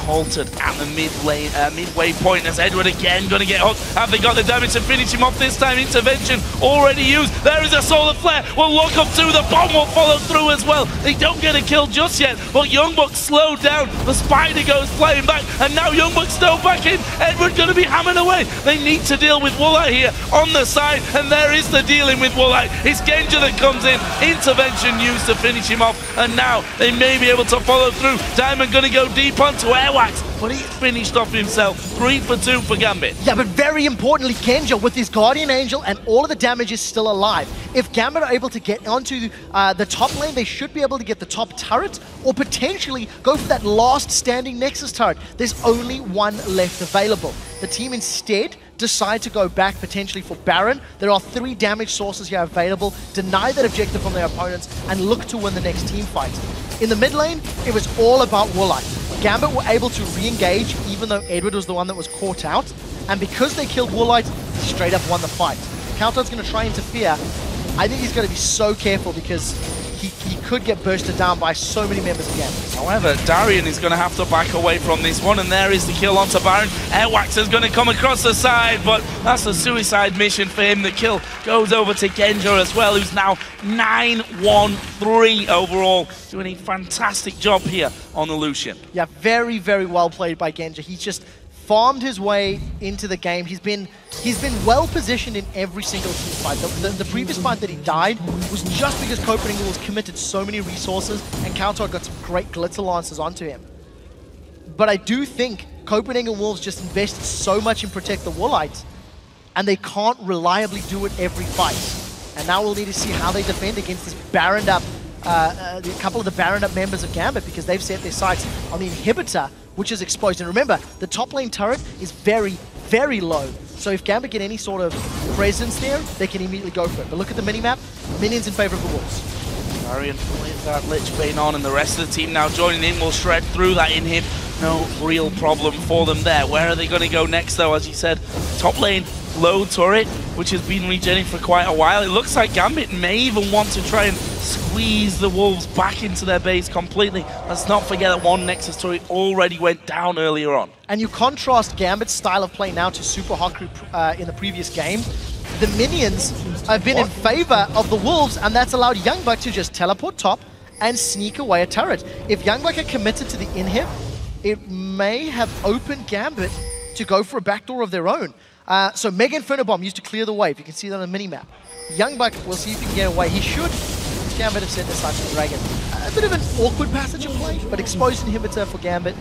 Halted at the midway point as Eduard again going to get hooked. Have they got the damage to finish him off this time? Intervention already used. There is a solar flare. Will look up to the bomb will follow through as well. They don't get a kill just yet, but YoungBuck slowed down. The spider goes flying back, and now YoungBuck still back in. Eduard going to be hammering away. They need to deal with Woollight here on the side, and there is the dealing with Woollight. It's Genja that comes in. Intervention used to finish him off, and now they may be able to follow through. Diamond going to go deep onto Airwaks, but he finished off himself. 3 for 2 for Gambit. Yeah, but very importantly, Genja with his Guardian Angel and all of the damage is still alive. If Gambit are able to get onto the top lane, they should be able to get the top turret or potentially go for that last standing Nexus turret. There's only 1 left available. The team instead decide to go back potentially for Baron. There are 3 damage sources here available. Deny that objective from their opponents and look to win the next team fight. In the mid lane, it was all about Woollight. Gambit were able to re-engage even though Eduard was the one that was caught out. And because they killed Woollight, straight up won the fight. cowTard's going to try and interfere. I think he's going to be so careful because he could get bursted down by so many members of Gambit. However, Darien is going to have to back away from this one, and there is the kill onto Baron. Airwaks is going to come across the side, but that's a suicide mission for him. The kill goes over to Genja as well, who's now 9-1-3 overall, doing a fantastic job here on the Lucian. Yeah, very, very well played by Genja. He's just farmed his way into the game. He's been well positioned in every single team fight. The previous fight that he died was just because Copenhagen was committed so many resources and cowTard got some great glitzer lances onto him. But I do think Copenhagen Wolves just invested so much in Protect the Woollight, and they can't reliably do it every fight. And now we'll need to see how they defend against this Baroned up, a couple of the Baroned up members of Gambit, because they've set their sights on the inhibitor, which is exposed. And remember, the top lane turret is very, very low. So if Gambit get any sort of presence there, they can immediately go for it. But look at the minimap, minions in favor of the Wolves. Darien with that Lich Bane on, and the rest of the team now joining in will shred through that inhib. No real problem for them there. Where are they going to go next though? As you said, top lane, low turret, which has been regenerating for quite a while. It looks like Gambit may even want to try and squeeze the Wolves back into their base completely. Let's not forget that 1 Nexus turret already went down earlier on. And you contrast Gambit's style of play now to Super Haku in the previous game. The minions have been in favor of the Wolves, and that's allowed YoungBuck to just teleport top and sneak away a turret. If YoungBuck had committed to the inhib, it may have opened Gambit to go for a backdoor of their own. So Mega Inferno Bomb used to clear the wave. You can see that on the minimap. YoungBuck, we'll see if he can get away. He should. Gambit have set this side to the Dragon. A bit of an awkward passage of play, but exposed inhibitor for Gambit.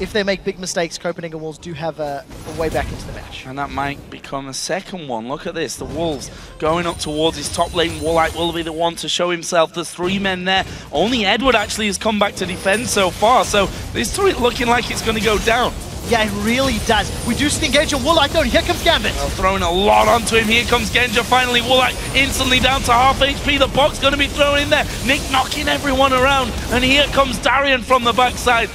If they make big mistakes, Copenhagen Wolves do have a way back into the match. And that might become a second one. Look at this, the Wolves going up towards his top lane. Woollight will be the one to show himself. There's 3 men there. Only Eduard actually has come back to defend so far, so this turret looking like it's going to go down. Yeah, it really does. We do see engage on Woollight though, and here comes Gambit. Well, throwing a lot onto him. Here comes Genja finally. Woollight instantly down to half HP. The box going to be thrown in there. Nick knocking everyone around. And here comes Darien from the backside.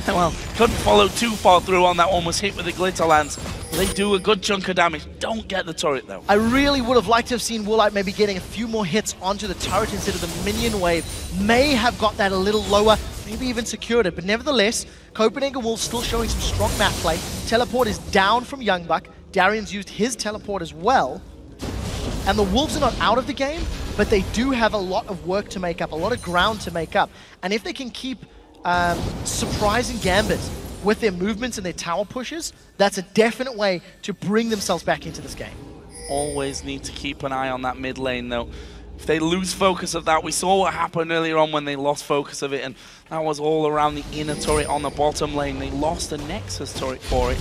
Well, couldn't follow too far through on that one. Was hit with the glitter lance. They do a good chunk of damage. Don't get the turret though. I really would have liked to have seen Woollight maybe getting a few more hits onto the turret instead of the minion wave. May have got that a little lower, maybe even secured it. But nevertheless, Copenhagen Wolves still showing some strong map play. Teleport is down from YoungBuck. Darien's used his teleport as well. And the Wolves are not out of the game, but they do have a lot of work to make up, a lot of ground to make up. And if they can keep surprising Gambit with their movements and their tower pushes, that's a definite way to bring themselves back into this game. Always need to keep an eye on that mid lane though. If they lose focus of that, we saw what happened earlier on when they lost focus of it, and that was all around the inner turret on the bottom lane. They lost the Nexus turret for it,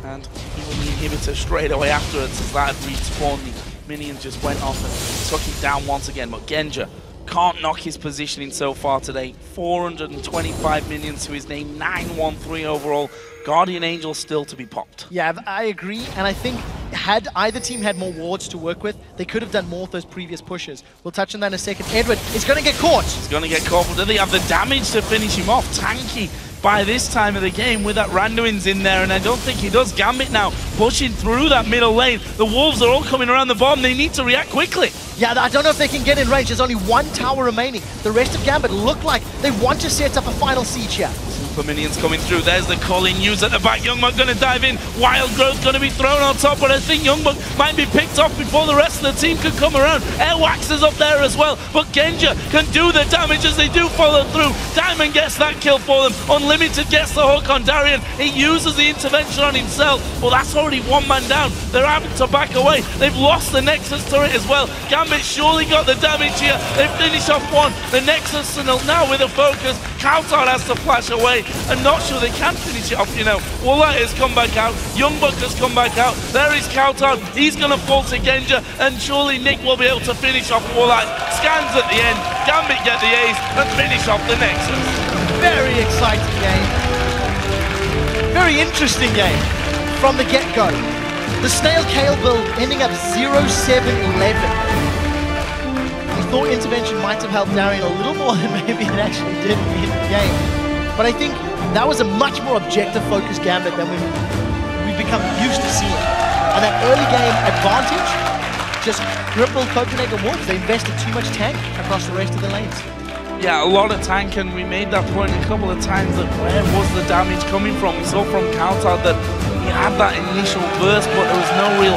and even the inhibitor straight away afterwards as that had respawned. The minions just went off and took him down once again, but Genja can't knock his positioning so far today. 425 minions to his name, 9-1-3 overall. Guardian Angel still to be popped. Yeah, I agree, and I think had either team had more wards to work with, they could have done more of those previous pushes. We'll touch on that in a second. Edward is going to get caught. He's going to get caught, but do they have the damage to finish him off? Tanky by this time of the game with that Randuin's in there, and I don't think he does. Gambit now pushing through that middle lane. The Wolves are all coming around the bottom. They need to react quickly. Yeah, I don't know if they can get in range. There's only one tower remaining. The rest of Gambit look like they want to set up a final siege here. Super minions coming through. There's the calling news at the back. YoungBuck going to dive in. Wild Growth going to be thrown on top, but I think YoungBuck might be picked off before the rest of the team can come around. Airwaks is up there as well, but Genja can do the damage as they do follow through. Diamond gets that kill for them. Unlimited gets the hook on Darien. He uses the intervention on himself, but that's already one man down. They're having to back away. They've lost the Nexus turret as well. Gambit surely got the damage here. They finish off one. The Nexus now with a focus. cowTard has to flash away. I'm not sure they can finish it off, you know. Woollight has come back out. YoungBuck has come back out. There is cowTard. He's going to fall to Genja, and surely Nick will be able to finish off Woollight. Scans at the end. Gambit get the ace and finish off the Nexus. Very exciting game. Very interesting game from the get-go. The Snail Kale build ending up 0-7-11. We thought intervention might have helped Darien a little more than maybe it actually did in the game. But I think that was a much more objective-focused Gambit than we've become used to seeing. And that early game advantage just crippled Copenhagen Wolves. They invested too much tank across the rest of the lanes. Yeah, a lot of tank, and we made that point a couple of times that where was the damage coming from? We saw from cowTard that he had that initial burst, but there was no real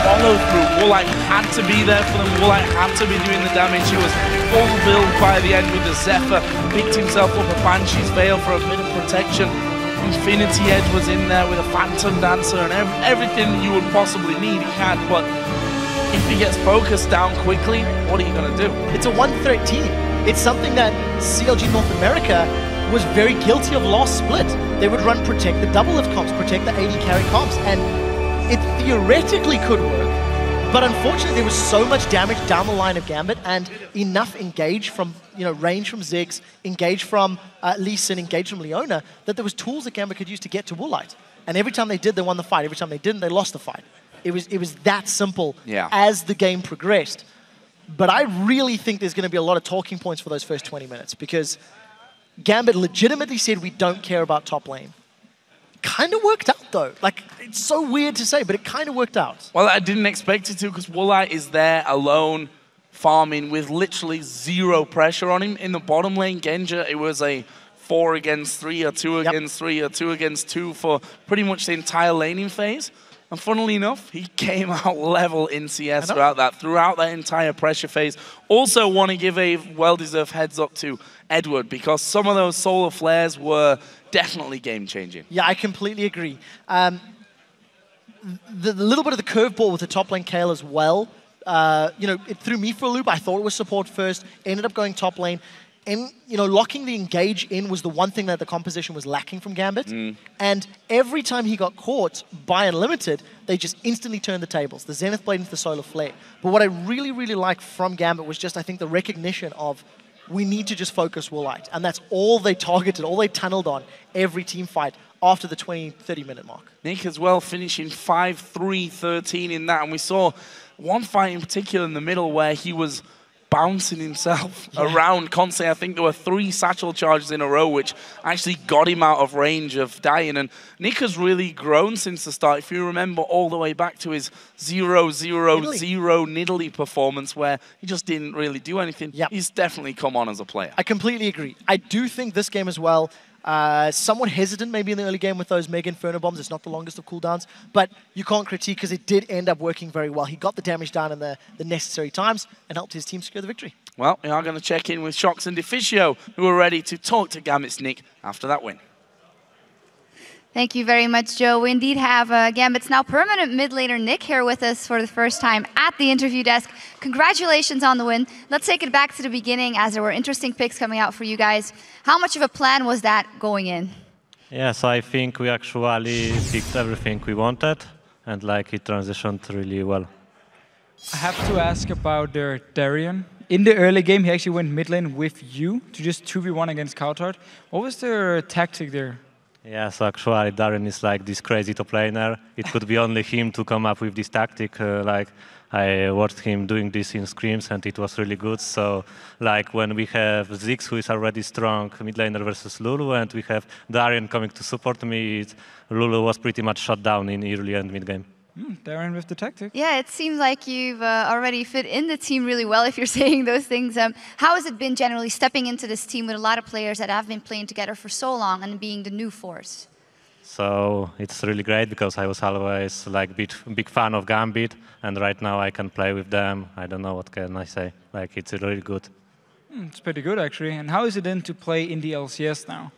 follow-through. Woollight had to be there for them. Woollight had to be doing the damage. He was full build by the end with the Zephyr. Picked himself up a Banshee's Veil for a bit of protection. Infinity Edge was in there with a Phantom Dancer, and everything you would possibly need he had, but if he gets focused down quickly, what are you going to do? It's a one-threat team. It's something that CLG North America was very guilty of last split. They would run protect the double lift comps, protect the AD carry comps, and it theoretically could work, but unfortunately there was so much damage down the line of Gambit and enough engage from, range from Ziggs, engage from Lee Sin, engage from Leona, that there was tools that Gambit could use to get to Woollight. And every time they did, they won the fight. Every time they didn't, they lost the fight. It was that simple as the game progressed. But I really think there's going to be a lot of talking points for those first 20 minutes because Gambit legitimately said we don't care about top lane. Kind of worked out though. Like, it's so weird to say, but it kind of worked out. Well, I didn't expect it to because Woollight is there alone farming with literally zero pressure on him. In the bottom lane, Genja, it was a 4 against 3 or 2 against 3 or 2 against 2 for pretty much the entire laning phase. And funnily enough, he came out level in CS throughout that entire pressure phase. Also want to give a well-deserved heads up to Eduard because some of those solar flares were definitely game-changing. Yeah, I completely agree. The little bit of the curveball with the top lane Kale as well, it threw me for a loop. I thought it was support first, ended up going top lane. And, locking the engage in was the one thing that the composition was lacking from Gambit. And every time he got caught by Unlimited, they just instantly turned the tables. The Zenith Blade into the Solar Flare. But what I really, really liked from Gambit was just, I think, the recognition of we need to just focus Woollight. And that's all they targeted, all they tunneled on every team fight after the 20-30 minute mark. Nick as well finishing 5-3-13 in that. And we saw one fight in particular in the middle where he was bouncing himself around constantly. I think there were 3 satchel charges in a row, which actually got him out of range of dying. And Nick has really grown since the start. If you remember all the way back to his 0-0-0 Nidalee performance where he just didn't really do anything, he's definitely come on as a player. I completely agree. I do think this game as well, somewhat hesitant maybe in the early game with those Mega Inferno Bombs. It's not the longest of cooldowns, but you can't critique because it did end up working very well. He got the damage down in the necessary times and helped his team secure the victory. Well, we are going to check in with Shox and Deficio, who are ready to talk to Gambit's Nick after that win. Thank you very much, Joe. We indeed have Gambit's now permanent mid laner Nick here with us for the first time at the interview desk. Congratulations on the win. Let's take it back to the beginning as there were interesting picks coming out for you guys. How much of a plan was that going in? Yes, I think we actually picked everything we wanted and it transitioned really well. I have to ask about their Darien. In the early game, he actually went mid lane with you to just 2v1 against cowTard. What was their tactic there? Yeah, so actually Darien is like this crazy top laner. It could be only him to come up with this tactic. Like I watched him doing this in scrims and it was really good. So like when we have Ziggs, who is already strong mid laner versus Lulu, and we have Darien coming to support me, Lulu was pretty much shut down in early and mid game. Darien with the tactic. Yeah, it seems like you've already fit in the team really well if you're saying those things. How has it been generally stepping into this team with a lot of players that have been playing together for so long and being the new force? So it's really great because I was always like big fan of Gambit, and right now I can play with them. I don't know what can I say. Like it's really good. It's pretty good actually. And how is it then to play in the LCS now?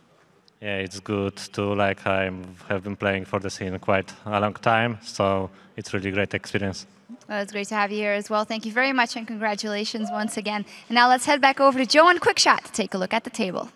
Yeah, it's good too. Like I have been playing for the scene quite a long time, so it's really great experience. Well, it's great to have you here as well. Thank you very much and congratulations once again. And now let's head back over to Joe and Quickshot to take a look at the table.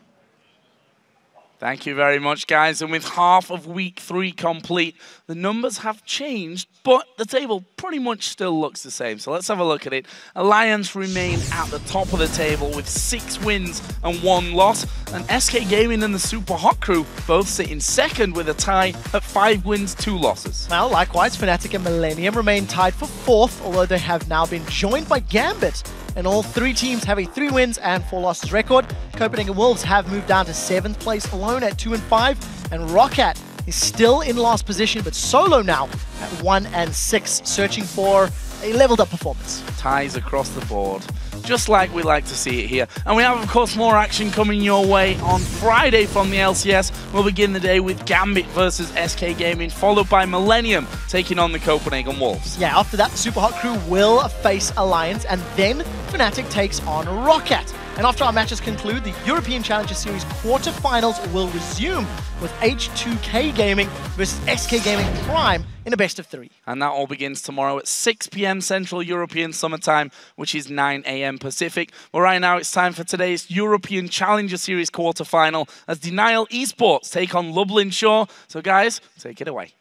Thank you very much, guys. And with half of week 3 complete, the numbers have changed, but the table pretty much still looks the same. So let's have a look at it. Alliance remain at the top of the table with 6 wins and 1 loss. And SK Gaming and the Super Hot Crew both sit in second with a tie at 5 wins, 2 losses. Well, likewise, Fnatic and Millennium remain tied for 4th, although they have now been joined by Gambit. And all 3 teams have a 3 wins and 4 losses record. Copenhagen Wolves have moved down to 7th place alone at 2 and 5. And Roccat is still in last position, but solo now at 1 and 6, searching for a leveled up performance. Ties across the board, just like we like to see it here. And we have, of course, more action coming your way on Friday from the LCS. We'll begin the day with Gambit versus SK Gaming, followed by Millennium taking on the Copenhagen Wolves. Yeah, after that, Super Hot Crew will face Alliance, and then Fnatic takes on Roccat. And after our matches conclude, the European Challenger Series quarterfinals will resume with H2K Gaming versus SK Gaming Prime in a best of 3. And that all begins tomorrow at 6 PM Central European Summer Time, which is 9 AM Pacific. But right now it's time for today's European Challenger Series quarterfinal as Denial Esports take on Lublin Shore. So guys, take it away.